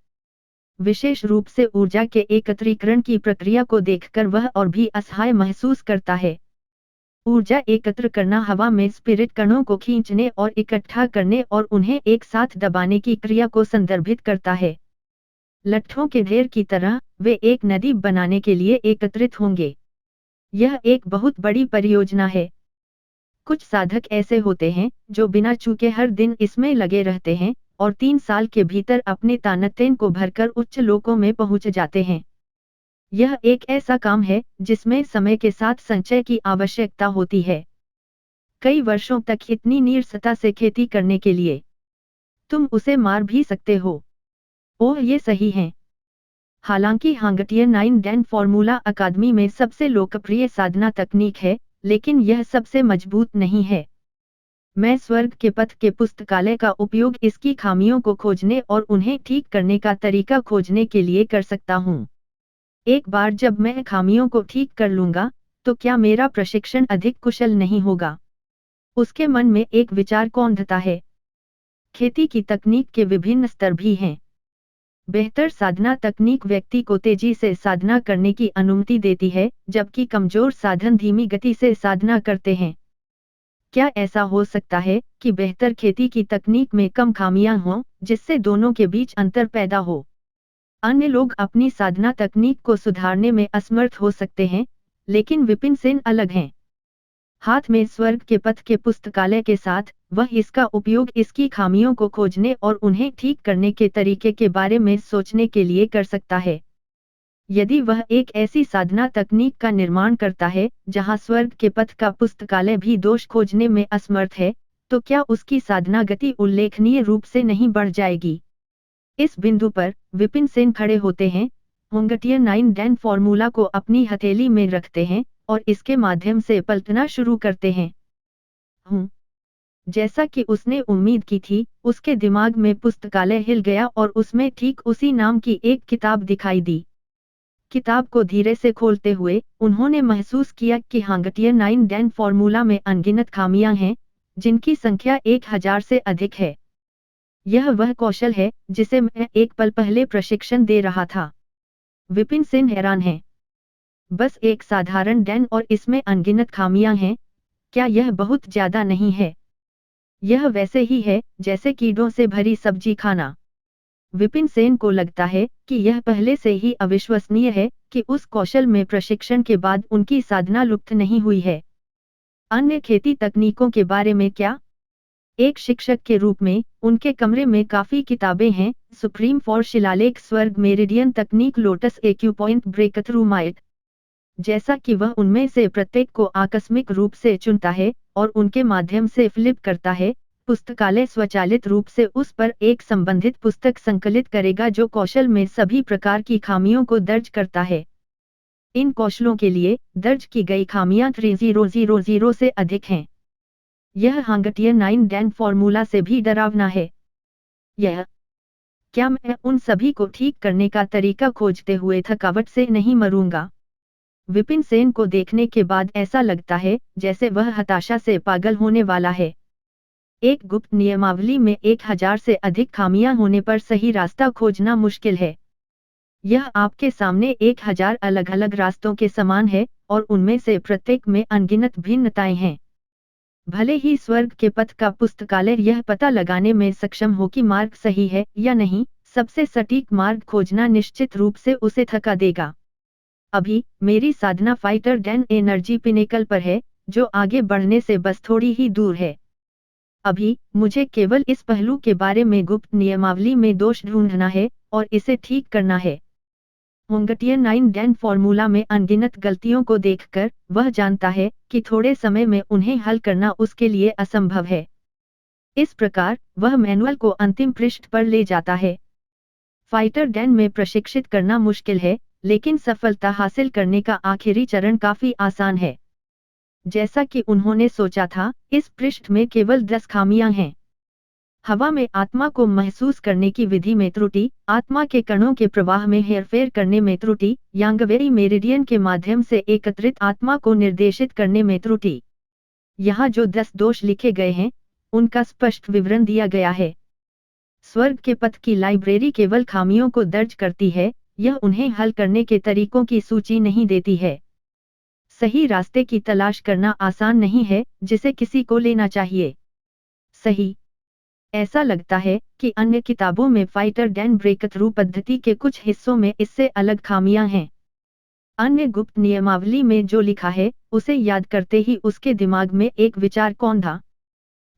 विशेष रूप से ऊर्जा के एकत्रीकरण की प्रक्रिया को देखकर वह और भी असहाय महसूस करता है। ऊर्जा एकत्र करना हवा में स्पिरिट कणों को खींचने और इकट्ठा करने और उन्हें एक साथ दबाने की क्रिया को संदर्भित करता है। लट्ठों के ढेर की तरह वे एक नदी बनाने के लिए एकत्रित होंगे। यह एक बहुत बड़ी परियोजना है। कुछ साधक ऐसे होते हैं जो बिना चूके हर दिन इसमें लगे रहते हैं और 3 साल के भीतर अपने तानतेन को भरकर उच्च लोकों में पहुंच जाते हैं। यह एक ऐसा काम है जिसमें समय के साथ संचय की आवश्यकता होती है। कई वर्षों तक इतनी नीरसता से खेती करने के लिए तुम उसे मार भी सकते हो। ओह, ये सही है। हालांकि हांगटियन 9 फॉर्मूला अकादमी में सबसे लोकप्रिय साधना तकनीक है, लेकिन यह सबसे मजबूत नहीं है। मैं स्वर्ग के पथ के पुस्तकालय का उपयोग इसकी खामियों को खोजने और उन्हें ठीक करने का तरीका खोजने के लिए कर सकता हूँ। एक बार जब मैं खामियों को ठीक कर लूंगा, तो क्या मेरा प्रशिक्षण अधिक कुशल नहीं होगा? उसके मन में एक विचार कौंधता है। खेती की तकनीक के विभिन्न स्तर भी हैं। बेहतर साधना तकनीक व्यक्ति को तेजी से साधना करने की अनुमति देती है, जबकि कमजोर साधन धीमी गति से साधना करते हैं। क्या ऐसा हो सकता है कि बेहतर खेती की तकनीक में कम खामियां हों, जिससे दोनों के बीच अंतर पैदा हो? अन्य लोग अपनी साधना तकनीक को सुधारने में असमर्थ हो सकते हैं, लेकिन विपिन सेन अलग हैं। हाथ में स्वर्ग के पथ के पुस्तकालय के साथ, वह इसका उपयोग इसकी खामियों को खोजने और उन्हें ठीक करने के तरीके के बारे में सोचने के लिए कर सकता है। यदि वह एक ऐसी साधना तकनीक का निर्माण करता है जहां स्वर्ग के पथ का पुस्तकालय भी दोष खोजने में असमर्थ है, तो क्या उसकी साधना गति उल्लेखनीय रूप से नहीं बढ़ जाएगी? इस बिंदु पर विपिन सेन खड़े होते हैं, होंगटियर 9 डैन फॉर्मूला को अपनी हथेली में रखते हैं और इसके माध्यम से पलटना शुरू करते हैं। जैसा कि उसने उम्मीद की थी, उसके दिमाग में पुस्तकालय हिल गया और उसमें ठीक उसी नाम की एक किताब दिखाई दी। किताब को धीरे से खोलते हुए उन्होंने महसूस किया कि होंगटियर 9 डैन फॉर्मूला में अनगिनत खामियां हैं, जिनकी संख्या 1000 से अधिक है। यह वह कौशल है जिसे मैं एक पल पहले प्रशिक्षण दे रहा था। विपिन सेन हैरान है। बस एक साधारण डैन और इसमें अनगिनत खामियां हैं, क्या यह बहुत ज्यादा नहीं है? यह वैसे ही है जैसे कीड़ों से भरी सब्जी खाना। विपिन सेन को लगता है कि यह पहले से ही अविश्वसनीय है कि उस कौशल में प्रशिक्षण के बाद उनकी साधना लुप्त नहीं हुई है। अन्य खेती तकनीकों के बारे में क्या? एक शिक्षक के रूप में उनके कमरे में काफी किताबें हैं, सुप्रीम फॉर शिलालेख, स्वर्ग मेरिडियन तकनीक, लोटस एक्यूपॉइंट, ब्रेकथ्रू माइट। जैसा कि वह उनमें से प्रत्येक को आकस्मिक रूप से चुनता है और उनके माध्यम से फ्लिप करता है, पुस्तकालय स्वचालित रूप से उस पर एक संबंधित पुस्तक संकलित करेगा जो कौशल में सभी प्रकार की खामियों को दर्ज करता है। इन कौशलों के लिए दर्ज की गई खामियां 3000 से अधिक हैं। यह होंगटियर 9 डैन फॉर्मूला से भी डरावना है। क्या मैं उन सभी को ठीक करने का तरीका खोजते हुए थकावट से नहीं मरूंगा? विपिन सेन को देखने के बाद ऐसा लगता है जैसे वह हताशा से पागल होने वाला है। एक गुप्त नियमावली में 1000 से अधिक खामियां होने पर सही रास्ता खोजना मुश्किल है। यह आपके सामने 1000 अलग अलग रास्तों के समान है और उनमें से प्रत्येक में अनगिनत भिन्नताएं हैं। भले ही स्वर्ग के पथ का पुस्तकालय यह पता लगाने में सक्षम हो कि मार्ग सही है या नहीं, सबसे सटीक मार्ग खोजना निश्चित रूप से उसे थका देगा। अभी मेरी साधना फाइटर डैन एनर्जी पिनेकल पर है, जो आगे बढ़ने से बस थोड़ी ही दूर है। अभी मुझे केवल इस पहलू के बारे में गुप्त नियमावली में दोष ढूंढना है और इसे ठीक करना है। होंगटियर 9 डैन फॉर्मूला में अनगिनत गलतियों को देखकर वह जानता है कि थोड़े समय में उन्हें हल करना उसके लिए असंभव है। इस प्रकार वह मैनुअल को अंतिम पृष्ठ पर ले जाता है। फाइटर डैन में प्रशिक्षित करना मुश्किल है, लेकिन सफलता हासिल करने का आखिरी चरण काफी आसान है। जैसा कि उन्होंने सोचा था, इस पृष्ठ में केवल 10 खामियां हैं। हवा में आत्मा को महसूस करने की विधि में त्रुटि, आत्मा के कणों के प्रवाह में हेरफेर करने में त्रुटि, यांगवेरी मेरिडियन के माध्यम से एकत्रित आत्मा को निर्देशित करने में त्रुटि। यहाँ जो 10 दोष लिखे गए हैं, उनका स्पष्ट विवरण दिया गया है। स्वर्ग के पथ की लाइब्रेरी केवल खामियों को दर्ज करती है, यह उन्हें हल करने के तरीकों की सूची नहीं देती है। सही रास्ते की तलाश करना आसान नहीं है, जिसे किसी को लेना चाहिए। सही। ऐसा लगता है कि अन्य किताबों में फाइटर डैन ब्रेकथ्रू पद्धति के कुछ हिस्सों में इससे अलग खामियां हैं। अन्य गुप्त नियमावली में जो लिखा है, उसे याद करते ही उसके दिमाग में एक विचार कौंधा।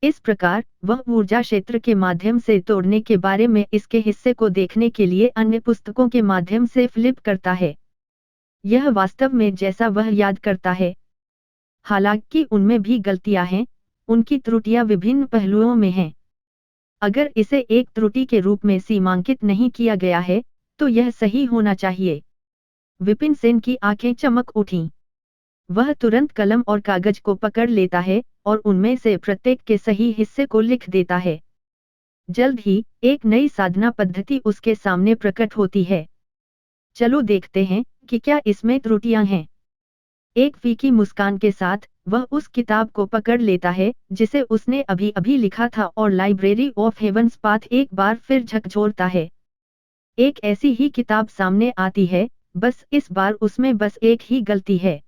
इस प्रकार वह ऊर्जा क्षेत्र के माध्यम से तोड़ने के बारे में इसके हिस्से को देखने के लिए अन्य पुस्तकों के माध्यम से फ्लिप करता है। यह वास्तव में जैसा वह याद करता है। हालांकि उनमें भी गलतियां हैं, उनकी त्रुटियां विभिन्न पहलुओं में हैं। अगर इसे एक त्रुटि के रूप में सीमांकित नहीं किया गया है, तो यह सही होना चाहिए। विपिन सेन की आंखें चमक उठीं। वह तुरंत कलम और कागज को पकड़ लेता है और उनमें से प्रत्येक के सही हिस्से को लिख देता है। जल्द ही एक नई साधना पद्धति उसके सामने प्रकट होती है। चलो देखते हैं कि क्या इसमें त्रुटियां हैं। एक फीकी मुस्कान के साथ वह उस किताब को पकड़ लेता है जिसे उसने अभी अभी लिखा था और लाइब्रेरी ऑफ हेवंस पाथ एक बार फिर झकझोरता है। एक ऐसी ही किताब सामने आती है, बस इस बार उसमें बस एक ही गलती है।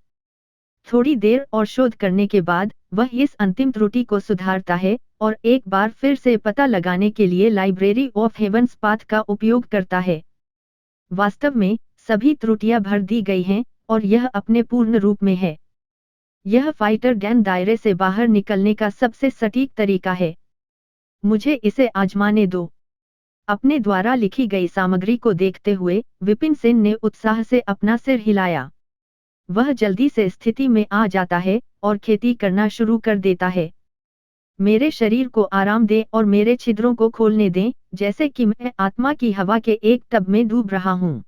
थोड़ी देर और शोध करने के बाद वह इस अंतिम त्रुटि को सुधारता है और एक बार फिर से पता लगाने के लिए लाइब्रेरी ऑफ हेवंस पाथ का उपयोग करता है। वास्तव में सभी त्रुटियां भर दी गई हैं और यह अपने पूर्ण रूप में है। यह फाइटर ज्ञान दायरे से बाहर निकलने का सबसे सटीक तरीका है। मुझे इसे आजमाने दो। अपने द्वारा लिखी गई सामग्री को देखते हुए विपिन सेन ने उत्साह से अपना सिर हिलाया। वह जल्दी से स्थिति में आ जाता है और खेती करना शुरू कर देता है। मेरे शरीर को आराम दें और मेरे छिद्रों को खोलने दें, जैसे कि मैं आत्मा की हवा के एक टब में डूब रहा हूँ।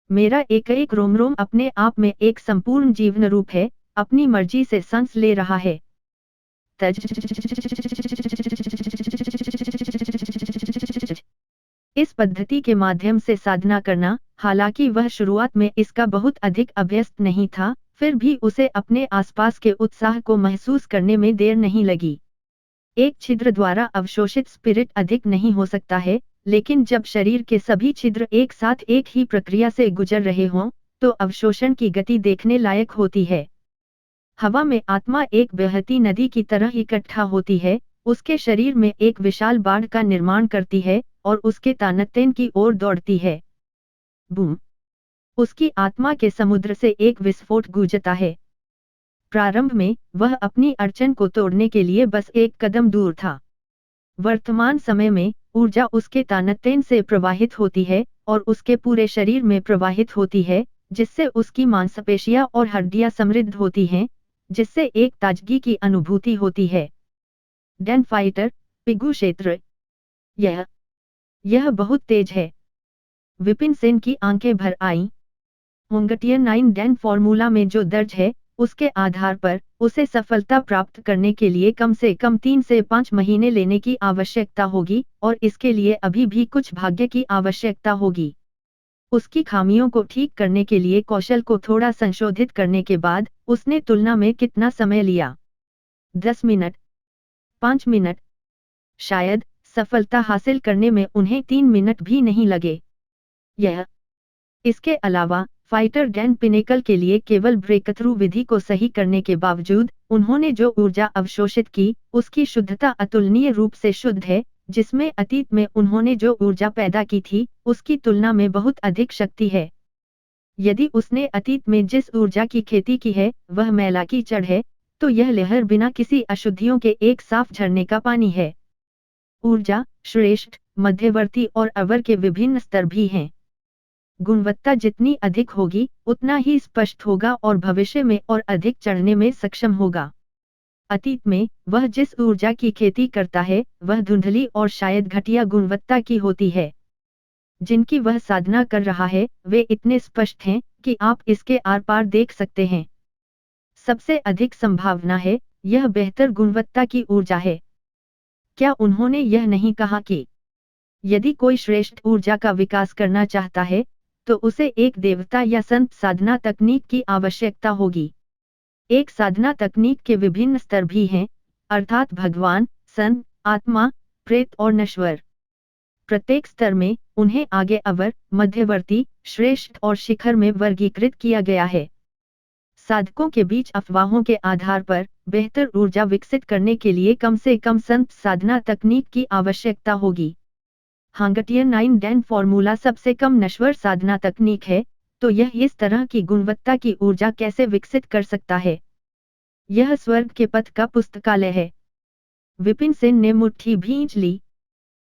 मेरा एक एक रोम रोम अपने आप में एक संपूर्ण जीवन रूप है, अपनी मर्जी से सांस ले रहा है। इस पद्धति के माध्यम से साधना करना, हालांकि वह शुरुआत में इसका बहुत अधिक अभ्यस्त नहीं था, फिर भी उसे अपने आसपास के उत्साह को महसूस करने में देर नहीं लगी। एक छिद्र द्वारा अवशोषित स्पिरिट अधिक नहीं हो सकता है, लेकिन जब शरीर के सभी छिद्र एक साथ एक ही प्रक्रिया से गुजर रहे हों, तो अवशोषण की गति देखने लायक होती है। हवा में आत्मा एक बहती नदी की तरह इकट्ठा होती है, उसके शरीर में एक विशाल बाढ़ का निर्माण करती है और उसके तानत्तेन की ओर दौड़ती है। बूम! उसकी आत्मा के समुद्र से एक विस्फोट गूंजता है। प्रारंभ में वह अपनी अड़चन को तोड़ने के लिए बस एक कदम दूर था। वर्तमान समय में ऊर्जा उसके तानत्तेन से प्रवाहित होती है और उसके पूरे शरीर में प्रवाहित होती है, जिससे उसकी मांसपेशियां और हड्डियां समृद्ध होती हैं, जिससे एक ताजगी की अनुभूति होती है। डैन फाइटर, पिगू क्षेत्र। यह बहुत तेज है। विपिन सेन की आंखें भर आईं। होंगटियर 9 डैन फॉर्मूला में जो दर्ज है, उसके आधार पर उसे सफलता प्राप्त करने के लिए कम से कम 3 से 5 महीने लेने की आवश्यकता होगी और इसके लिए अभी भी कुछ भाग्य की आवश्यकता होगी। उसकी खामियों को ठीक करने के लिए कौशल को थोड़ा संशोधित करने के बाद उसने तुलना में कितना समय लिया? 10 मिनट? 5 मिनट? शायद सफलता हासिल करने में उन्हें 3 मिनट भी नहीं लगे। इसके अलावा फाइटर ज्ञान पिनेकल के लिए केवल ब्रेकथ्रू विधि को सही करने के बावजूद उन्होंने जो ऊर्जा अवशोषित की, उसकी शुद्धता अतुलनीय रूप से शुद्ध है, जिसमें अतीत में उन्होंने जो ऊर्जा पैदा की थी, उसकी तुलना में बहुत अधिक शक्ति है। यदि उसने अतीत में जिस ऊर्जा की खेती की है, वह मैला कीचड़ है, तो यह लहर बिना किसी अशुद्धियों के एक साफ झरने का पानी है। ऊर्जा, श्रेष्ठ, मध्यवर्ती और अवर के विभिन्न स्तर भी हैं। गुणवत्ता जितनी अधिक होगी, उतना ही स्पष्ट होगा और भविष्य में और अधिक चढ़ने में सक्षम होगा। अतीत में वह जिस ऊर्जा की खेती करता है, वह धुंधली और शायद घटिया गुणवत्ता की होती है। जिनकी वह साधना कर रहा है, वे इतने स्पष्ट हैं कि आप इसके आर पार देख सकते हैं। सबसे अधिक संभावना है, यह बेहतर गुणवत्ता की ऊर्जा है। क्या उन्होंने यह नहीं कहा कि यदि कोई श्रेष्ठ ऊर्जा का विकास करना चाहता है, तो उसे एक देवता या संत साधना तकनीक की आवश्यकता होगी। एक साधना तकनीक के विभिन्न स्तर भी हैं, अर्थात भगवान, संत, आत्मा, प्रेत और नश्वर। प्रत्येक स्तर में उन्हें आगे अवर, मध्यवर्ती, श्रेष्ठ और शिखर में वर्गीकृत किया गया है। साधकों के बीच अफवाहों के आधार पर बेहतर ऊर्जा विकसित करने के लिए कम से कम संत साधना तकनीक की आवश्यकता होगी। हांगटियर 9 डैन फॉर्मूला सबसे कम नश्वर साधना तकनीक है, तो यह इस तरह की गुणवत्ता की ऊर्जा कैसे विकसित कर सकता है? यह स्वर्ग के पथ का पुस्तकालय है। विपिन सेन ने मुट्ठी भींच ली।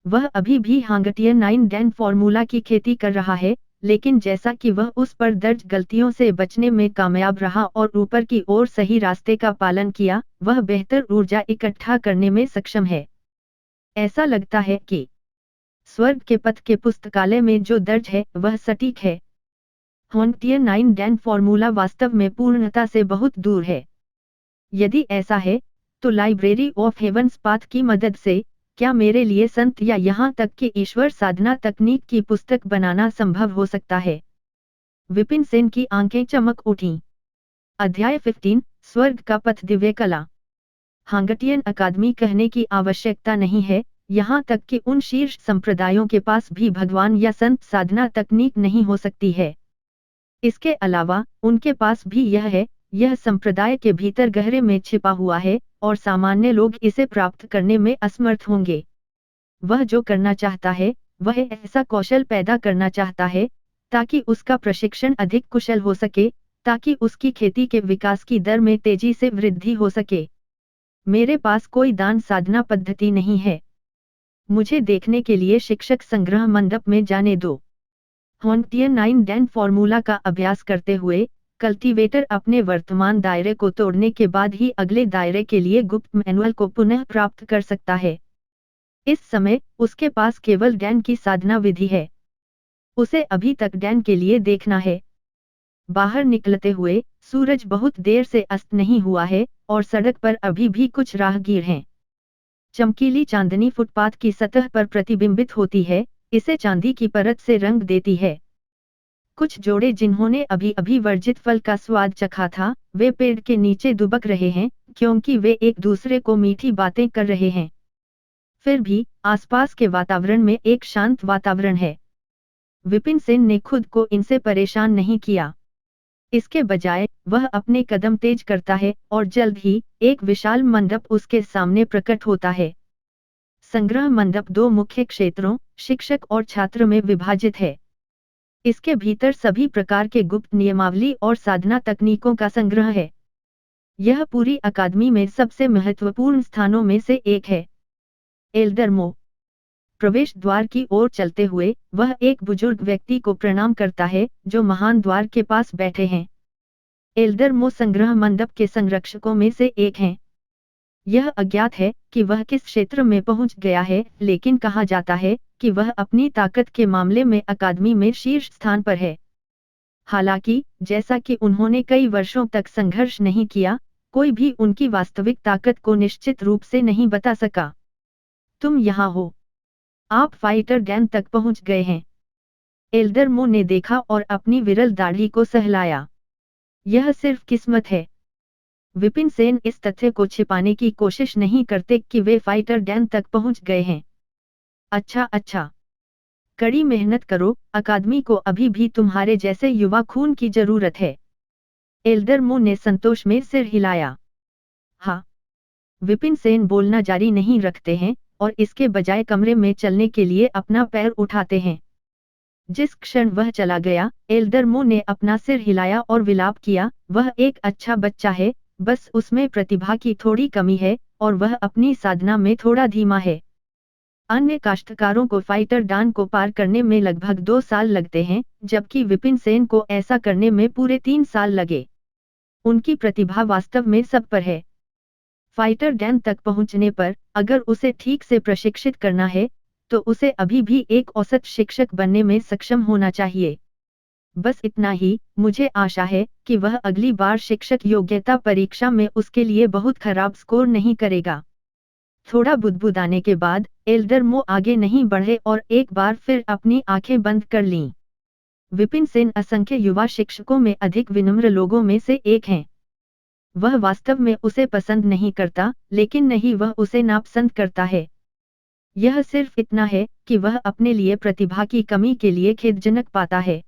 वह अभी भी हांगटियर 9 डैन फॉर्मूला की खेती कर रहा है, लेकिन जैसा कि वह उस पर दर्ज गलतियों से बचने में कामयाब रहा और ऊपर की ओर सही रास्ते का पालन किया, वह बेहतर ऊर्जा इकट्ठा करने में सक्षम है। ऐसा लगता है कि स्वर्ग के पथ के पुस्तकालय में जो दर्ज है, वह सटीक है। हांगटियर 9 डैन फॉर्मूला वास्तव में पूर्णता से बहुत दूर है। यदि ऐसा है, तो लाइब्रेरी ऑफ हेवंस पाथ की मदद से क्या मेरे लिए संत या यहाँ तक कि ईश्वर साधना तकनीक की पुस्तक बनाना संभव हो सकता है? विपिन सेन की आंखें चमक उठीं। अध्याय 15, स्वर्ग का पथ दिव्य कला। हांगटियन अकादमी कहने की आवश्यकता नहीं है, यहाँ तक कि उन शीर्ष संप्रदायों के पास भी भगवान या संत साधना तकनीक नहीं हो सकती है। इसके अलावा उनके पास भी यह है, यह संप्रदाय के भीतर गहरे में छिपा हुआ है और सामान्य लोग इसे प्राप्त करने में असमर्थ होंगे। वह जो करना चाहता है, वह ऐसा कौशल पैदा करना चाहता है ताकि उसका प्रशिक्षण अधिक कुशल हो सके, ताकि उसकी खेती के विकास की दर में तेजी से वृद्धि हो सके। मेरे पास कोई दान साधना पद्धति नहीं है। मुझे देखने के लिए शिक्षक संग्रह मंडप में जाने दो। हॉन्टियर 9 डैन फॉर्मूला का अभ्यास करते हुए कल्टीवेटर अपने वर्तमान दायरे को तोड़ने के बाद ही अगले दायरे के लिए गुप्त मैनुअल को पुनः प्राप्त कर सकता है। इस समय उसके पास केवल डैन की साधना विधि है। उसे अभी तक डैन के लिए देखना है। बाहर निकलते हुए सूरज बहुत देर से अस्त नहीं हुआ है और सड़क पर अभी भी कुछ राहगीर हैं। चमकीली चांदनी फुटपाथ की सतह पर प्रतिबिंबित होती है, इसे चांदी की परत से रंग देती है। कुछ जोड़े जिन्होंने अभी अभी वर्जित फल का स्वाद चखा था, वे पेड़ के नीचे दुबक रहे हैं क्योंकि वे एक दूसरे को मीठी बातें कर रहे हैं। फिर भी आसपास के वातावरण में एक शांत वातावरण है। विपिन सेन ने खुद को इनसे परेशान नहीं किया। इसके बजाय वह अपने कदम तेज करता है और जल्द ही एक विशाल मंडप उसके सामने प्रकट होता है। संग्रह मंडप दो मुख्य क्षेत्रों, शिक्षक और छात्र में विभाजित है। इसके भीतर सभी प्रकार के गुप्त नियमावली और साधना तकनीकों का संग्रह है। यह पूरी अकादमी में सबसे महत्वपूर्ण स्थानों में से एक है। एल्डरमो प्रवेश द्वार की ओर चलते हुए वह एक बुजुर्ग व्यक्ति को प्रणाम करता है जो महान द्वार के पास बैठे हैं। एल्डरमो संग्रह मंडप के संरक्षकों में से एक हैं। यह अज्ञात है कि वह किस क्षेत्र में पहुंच गया है, लेकिन कहा जाता है कि वह अपनी ताकत के मामले में अकादमी में शीर्ष स्थान पर है। हालांकि जैसा कि उन्होंने कई वर्षों तक संघर्ष नहीं किया, कोई भी उनकी वास्तविक ताकत को निश्चित रूप से नहीं बता सका। तुम यहाँ हो। आप फाइटर डैन तक पहुंच गए हैं। एल्डरमो ने देखा और अपनी विरल दाढ़ी को सहलाया। यह सिर्फ किस्मत है। विपिन सेन इस तथ्य को छिपाने की कोशिश नहीं करते कि वे फाइटर डैन तक पहुंच गए हैं। अच्छा, कड़ी मेहनत करो, अकादमी को अभी भी तुम्हारे जैसे युवा खून की जरूरत है। एल्डरमो ने संतोष में सिर हिलाया। हाँ। विपिन सेन बोलना जारी नहीं रखते हैं और इसके बजाय कमरे में चलने के लिए अपना पैर उठाते हैं। जिस क्षण वह चला गया, एल्डरमो ने अपना सिर हिलाया और विलाप किया, वह एक अच्छा बच्चा है, बस उसमें प्रतिभा की थोड़ी कमी है और वह अपनी साधना में थोड़ा धीमा है। अन्य काश्तकारों को फाइटर डैन को पार करने में लगभग 2 साल लगते हैं, जबकि विपिन सेन को ऐसा करने में पूरे 3 साल लगे। उनकी प्रतिभा वास्तव में सब पर है। फाइटर डैन तक पहुंचने पर अगर उसे ठीक से प्रशिक्षित करना है, तो उसे अभी भी एक औसत शिक्षक बनने में सक्षम होना चाहिए। बस इतना ही, मुझे आशा है कि वह अगली बार शिक्षक योग्यता परीक्षा में उसके लिए बहुत खराब स्कोर नहीं करेगा। थोड़ा बुदबुदाने के बाद एल्डरमो आगे नहीं बढ़े और एक बार फिर अपनी आंखें बंद कर लीं। विपिन सेन असंख्य युवा शिक्षकों में अधिक विनम्र लोगों में से एक हैं। वह वास्तव में उसे पसंद नहीं करता, लेकिन नहीं वह उसे नापसंद करता है। यह सिर्फ इतना है कि वह अपने लिए प्रतिभा की कमी के लिए खेदजनक पाता है।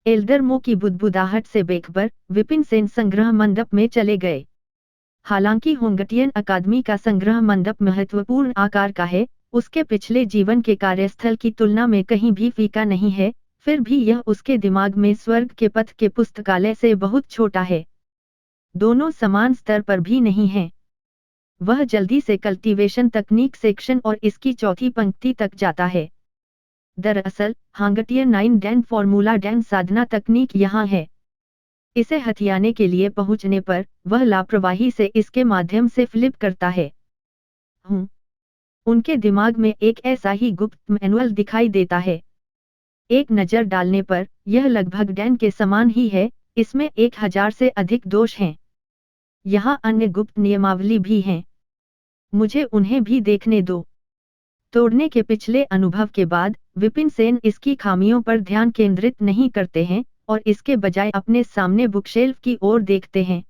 एल्डरमो की बुदबुदाहट से बेखबर विपिन सेन संग्रह मंडप में चले गए। हालांकि होंगटियन अकादमी का संग्रह मंडप महत्वपूर्ण आकार का है, उसके पिछले जीवन के कार्यस्थल की तुलना में कहीं भी फीका नहीं है, फिर भी यह उसके दिमाग में स्वर्ग के पथ के पुस्तकालय से बहुत छोटा है। दोनों समान स्तर पर भी नहीं हैं। वह जल्दी से कल्टीवेशन तकनीक सेक्शन और इसकी चौथी पंक्ति तक जाता है। दरअसल हांगटियर 9 डैन फॉर्मूला डैन साधना तकनीक यहाँ है। इसे हथियाने के लिए पहुंचने पर वह लापरवाही से इसके माध्यम से फ्लिप करता है। उनके दिमाग में एक ऐसा ही गुप्त मैनुअल दिखाई देता है। एक नज़र डालने पर यह लगभग डैन के समान ही है, इसमें 1000 से अधिक दोष हैं। यहाँ अन्य गुप्त नियमावली भी हैं। मुझे उन्हें भी देखने दो। तोड़ने के पिछले अनुभव के बाद विपिन सेन इसकी खामियों पर ध्यान केंद्रित नहीं करते हैं और इसके बजाय अपने सामने बुकशेल्फ की ओर देखते हैं।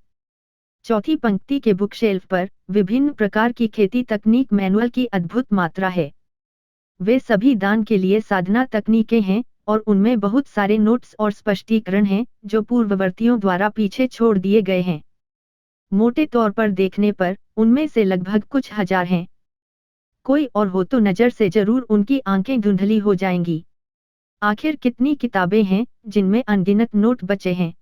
चौथी पंक्ति के बुकशेल्फ पर विभिन्न प्रकार की खेती तकनीक मैनुअल की अद्भुत मात्रा है। वे सभी दान के लिए साधना तकनीकें हैं और उनमें बहुत सारे नोट्स और स्पष्टीकरण हैं जो पूर्ववर्तियों द्वारा पीछे छोड़ दिए गए हैं। मोटे तौर पर देखने पर उनमें से लगभग कुछ हजार हैं। कोई और हो तो नज़र से जरूर उनकी आंखें धुंधली हो जाएंगी। आखिर कितनी किताबें हैं जिनमें अनगिनत नोट बचे हैं।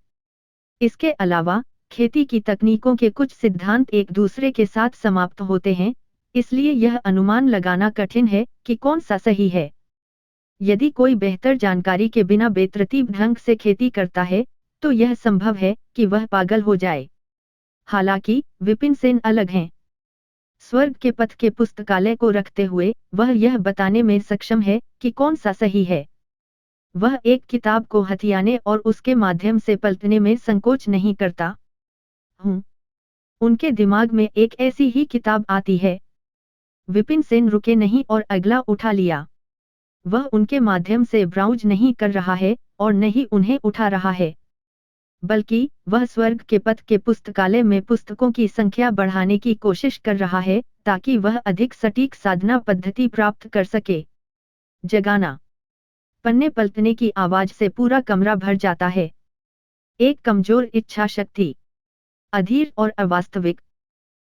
इसके अलावा खेती की तकनीकों के कुछ सिद्धांत एक दूसरे के साथ समाप्त होते हैं, इसलिए यह अनुमान लगाना कठिन है कि कौन सा सही है। यदि कोई बेहतर जानकारी के बिना बेतरतीब ढंग से खेती करता है तो यह संभव है कि वह पागल हो जाए। हालांकि विपिन सेन अलग हैं। स्वर्ग के पथ के पुस्तकालय को रखते हुए वह यह बताने में सक्षम है कि कौन सा सही है। वह एक किताब को हथियाने और उसके माध्यम से पलटने में संकोच नहीं करता। उनके दिमाग में एक ऐसी ही किताब आती है। विपिन सेन रुके नहीं और अगला उठा लिया। वह उनके माध्यम से ब्राउज नहीं कर रहा है और न ही उन्हें उठा रहा है, बल्कि वह स्वर्ग के पथ के पुस्तकालय में पुस्तकों की संख्या बढ़ाने की कोशिश कर रहा है ताकि वह अधिक सटीक साधना पद्धति प्राप्त कर सके। जगाना। पन्ने पलटने की आवाज से पूरा कमरा भर जाता है। एक कमजोर इच्छा शक्ति, अधीर और अवास्तविक।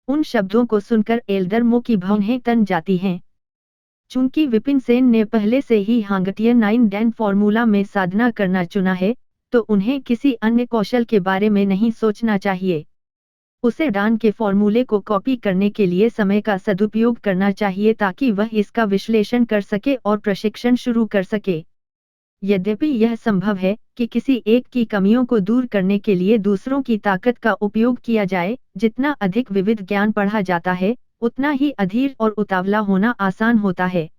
उन शब्दों को सुनकर एल्डरमो की भौहें तन जाती हैं। चूंकि विपिन सेन ने पहले से ही हांगटियन 9 डैन फॉर्मूला में साधना करना चुना है, तो उन्हें किसी अन्य कौशल के बारे में नहीं सोचना चाहिए। उसे डान के फॉर्मूले को कॉपी करने के लिए समय का सदुपयोग करना चाहिए ताकि वह इसका विश्लेषण कर सके और प्रशिक्षण शुरू कर सके। यद्यपि यह संभव है कि किसी एक की कमियों को दूर करने के लिए दूसरों की ताकत का उपयोग किया जाए, जितना अधिक विविध ज्ञान पढ़ा जाता है उतना ही अधीर और उतावला होना आसान होता है।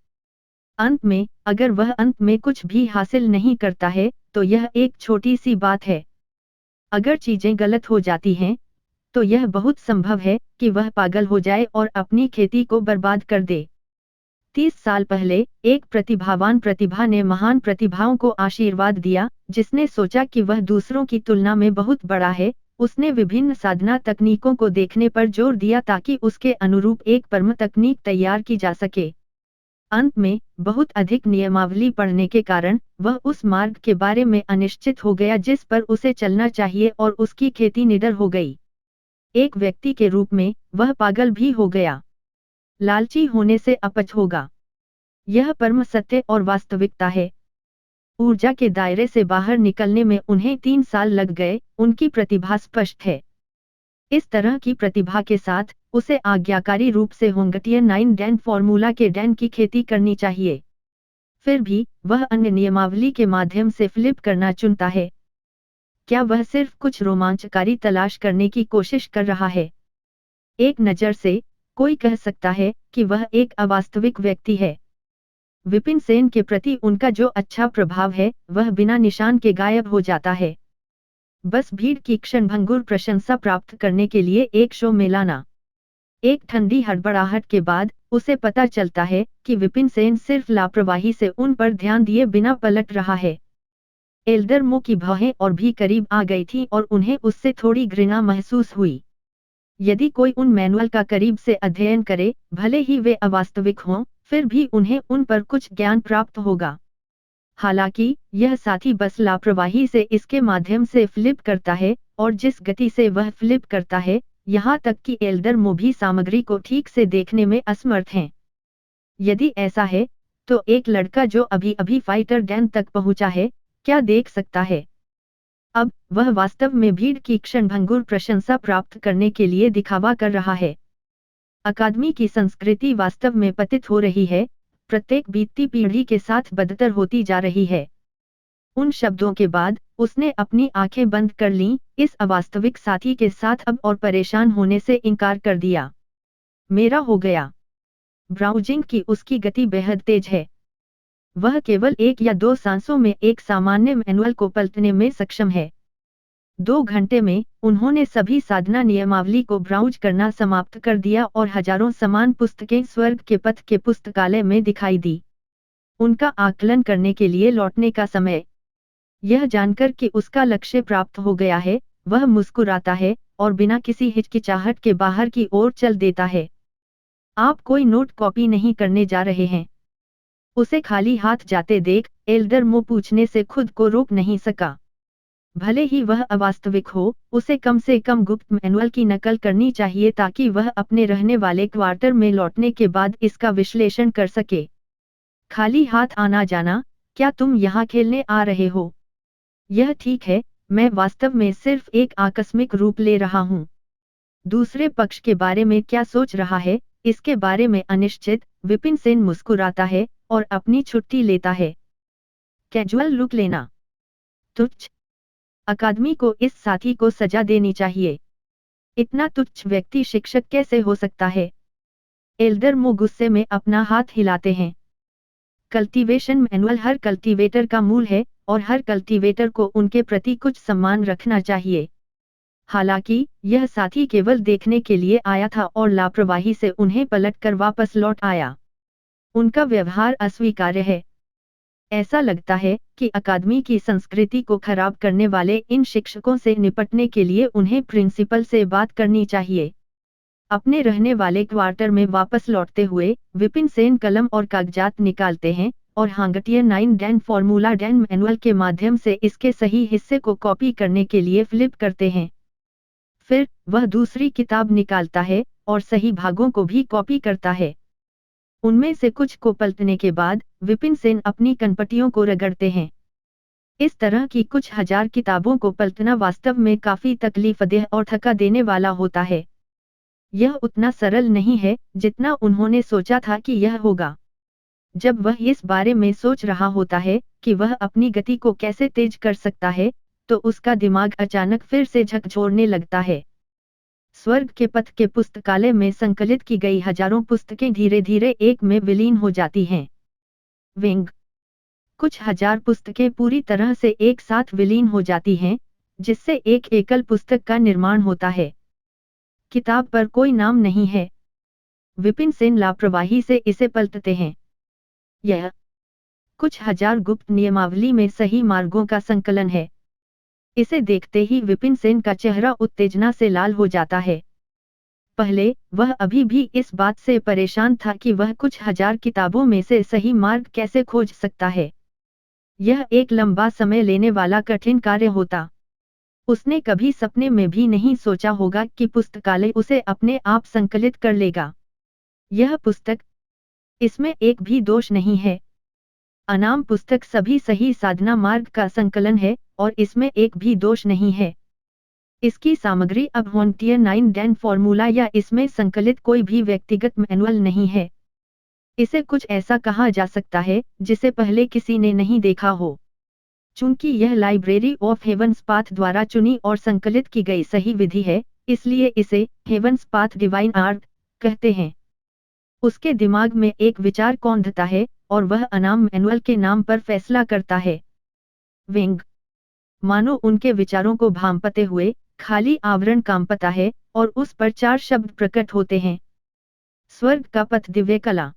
अंत में अगर वह अंत में कुछ भी हासिल नहीं करता है तो यह एक छोटी सी बात है। अगर चीजें गलत हो जाती हैं तो यह बहुत संभव है कि वह पागल हो जाए और अपनी खेती को बर्बाद कर दे। 30 साल पहले एक प्रतिभावान प्रतिभा ने महान प्रतिभाओं को आशीर्वाद दिया, जिसने सोचा कि वह दूसरों की तुलना में बहुत बड़ा है। उसने विभिन्न साधना तकनीकों को देखने पर जोर दिया ताकि उसके अनुरूप एक परम तकनीक तैयार की जा सके। अंत में बहुत अधिक नियमावली पढ़ने के कारण वह उस मार्ग के बारे में अनिश्चित हो गया जिस पर उसे चलना चाहिए और उसकी खेती निडर हो गई। एक व्यक्ति के रूप में वह पागल भी हो गया। लालची होने से अपच होगा। यह परम सत्य और वास्तविकता है। ऊर्जा के दायरे से बाहर निकलने में उन्हें 3 साल लग गए। उनकी प्रतिभा स्पष्ट है। इस तरह की प्रतिभा के साथ उसे आज्ञाकारी रूप से हांगटियन 9 डैन फॉर्मूला के डैन की खेती करनी चाहिए। फिर भी वह अन्य नियमावली के माध्यम से फ्लिप करना चुनता है। क्या वह सिर्फ कुछ रोमांचकारी तलाश करने की कोशिश कर रहा है? एक नज़र से कोई कह सकता है कि वह एक अवास्तविक व्यक्ति है। विपिन सेन के प्रति उनका जो अच्छा प्रभाव है वह बिना निशान के गायब हो जाता है। बस भीड़ की क्षणभंगुर प्रशंसा प्राप्त करने के लिए एक शो में लाना। एक ठंडी हड़बड़ाहट के बाद उसे पता चलता है कि विपिन सेन सिर्फ लापरवाही से उन पर ध्यान दिए बिना पलट रहा है। एल्डरमो की भौहें और भी करीब आ गई थीं और उन्हें उससे थोड़ी घृणा महसूस हुई। यदि कोई उन मैनुअल का करीब से अध्ययन करे, भले ही वे अवास्तविक हों, फिर भी उन्हें उन पर कुछ ज्ञान प्राप्त होगा। हालांकि यह साथी बस लापरवाही से इसके माध्यम से फ्लिप करता है और जिस गति से वह फ्लिप करता है, यहाँ तक कि एल्डरमो भी सामग्री को ठीक से देखने में असमर्थ हैं। यदि ऐसा है तो एक लड़का जो अभी अभी फाइटर डैन तक पहुंचा है क्या देख सकता है? अब वह वास्तव में भीड़ की क्षणभंगुर प्रशंसा प्राप्त करने के लिए दिखावा कर रहा है। अकादमी की संस्कृति वास्तव में पतित हो रही है, प्रत्येक बीतती पीढ़ी के साथ बदतर होती जा रही है। उन शब्दों के बाद उसने अपनी आंखें बंद कर लीं। इस अवास्तविक साथी के साथ अब और परेशान होने से इनकार कर दिया। मेरा हो गया। ब्राउजिंग की उसकी गति बेहद तेज है। वह केवल 1 या 2 सांसों में एक सामान्य मैनुअल को पलटने में सक्षम है। 2 घंटे में उन्होंने सभी साधना नियमावली को ब्राउज करना समाप्त कर दिया और हजारों समान पुस्तकें स्वर्ग के पथ के पुस्तकालय में दिखाई दी। उनका आकलन करने के लिए लौटने का समय। यह जानकर कि उसका लक्ष्य प्राप्त हो गया है, वह मुस्कुराता है और बिना किसी हिचकिचाहट के बाहर की ओर चल देता है। आप कोई नोट कॉपी नहीं करने जा रहे हैं। उसे खाली हाथ जाते देख एल्डर मो पूछने से खुद को रोक नहीं सका। भले ही वह अवास्तविक हो, उसे कम से कम गुप्त मैनुअल की नकल करनी चाहिए ताकि वह अपने रहने वाले क्वार्टर में लौटने के बाद इसका विश्लेषण कर सके। खाली हाथ आना जाना, क्या तुम यहाँ खेलने आ रहे हो? यह ठीक है, मैं वास्तव में सिर्फ एक आकस्मिक रूप ले रहा हूँ। दूसरे पक्ष के बारे में क्या सोच रहा है, इसके बारे में अनिश्चित। विपिन सेन मुस्कुराता है और अपनी छुट्टी लेता है। कैजुअल लुक लेना तुच्छ। अकादमी को इस साथी को सजा देनी चाहिए। इतना तुच्छ व्यक्ति शिक्षक कैसे हो सकता है? एल्डर मो गुस्से में अपना हाथ हिलाते हैं। कल्टीवेशन मैनुअल हर कल्टीवेटर का मूल है और हर कल्टीवेटर को उनके प्रति कुछ सम्मान रखना चाहिए। हालांकि यह साथी केवल देखने के लिए आया था और लापरवाही से उन्हें पलटकर वापस लौट आया। उनका व्यवहार अस्वीकार्य है। ऐसा लगता है कि अकादमी की संस्कृति को खराब करने वाले इन शिक्षकों से निपटने के लिए उन्हें प्रिंसिपल से बात करनी चाहिए। अपने रहने वाले क्वार्टर में वापस लौटते हुए विपिन सेन कलम और कागजात निकालते हैं और हांगटियर 9 डैन फॉर्मूला डैन मैनुअल के माध्यम से इसके सही हिस्से को कॉपी करने के लिए फ्लिप करते हैं। फिर वह दूसरी किताब निकालता है और सही भागों को भी कॉपी करता है। उनमें से कुछ को पलटने के बाद विपिन सेन अपनी कनपटियों को रगड़ते हैं। इस तरह की कुछ हजार किताबों को पलटना वास्तव में काफी तकलीफदेह और थका देने वाला होता है। यह उतना सरल नहीं है जितना उन्होंने सोचा था कि यह होगा। जब वह इस बारे में सोच रहा होता है कि वह अपनी गति को कैसे तेज कर सकता है, तो उसका दिमाग अचानक फिर से झकझोरने लगता है। स्वर्ग के पथ के पुस्तकालय में संकलित की गई हजारों पुस्तकें धीरे धीरे एक में विलीन हो जाती हैं। विंग। कुछ हजार पुस्तकें पूरी तरह से एक साथ विलीन हो जाती हैं, जिससे एक एकल पुस्तक का निर्माण होता है। किताब पर कोई नाम नहीं है। विपिन सेन लापरवाही से इसे पलटते हैं। यह कुछ हजार गुप्त नियमावली में सही मार्गों का संकलन है। इसे देखते ही विपिन सेन का चेहरा उत्तेजना से लाल हो जाता है। पहले वह अभी भी इस बात से परेशान था कि वह कुछ हजार किताबों में से सही मार्ग कैसे खोज सकता है। यह एक लंबा समय लेने वाला कठिन कार्य होता। उसने कभी सपने में भी नहीं सोचा होगा कि पुस्तकालय उसे अपने आप संकलित कर लेगा। यह पुस्तक, इसमें एक भी दोष नहीं है। अनाम पुस्तक सभी सही साधना मार्ग का संकलन है और इसमें एक भी दोष नहीं है। इसकी सामग्री अब हांगटियर 9 डैन फॉर्मूला या इसमें संकलित कोई भी व्यक्तिगत मैनुअल नहीं है। इसे कुछ ऐसा कहा जा सकता है जिसे पहले किसी ने नहीं देखा हो। चूंकि यह लाइब्रेरी ऑफ हेवंस पाथ द्वारा चुनी और संकलित की गई सही विधि है, इसलिए इसे हेवंस पाथ डिवाइन आर्ट कहते हैं। उसके दिमाग में एक विचार कौंधता है और वह अनाम मैनुअल के नाम पर फैसला करता है। विंग। मानो उनके विचारों को भांपते हुए खाली आवरण कांपता है और उस पर 4 शब्द प्रकट होते हैं। स्वर्ग का पथ, दिव्य कला।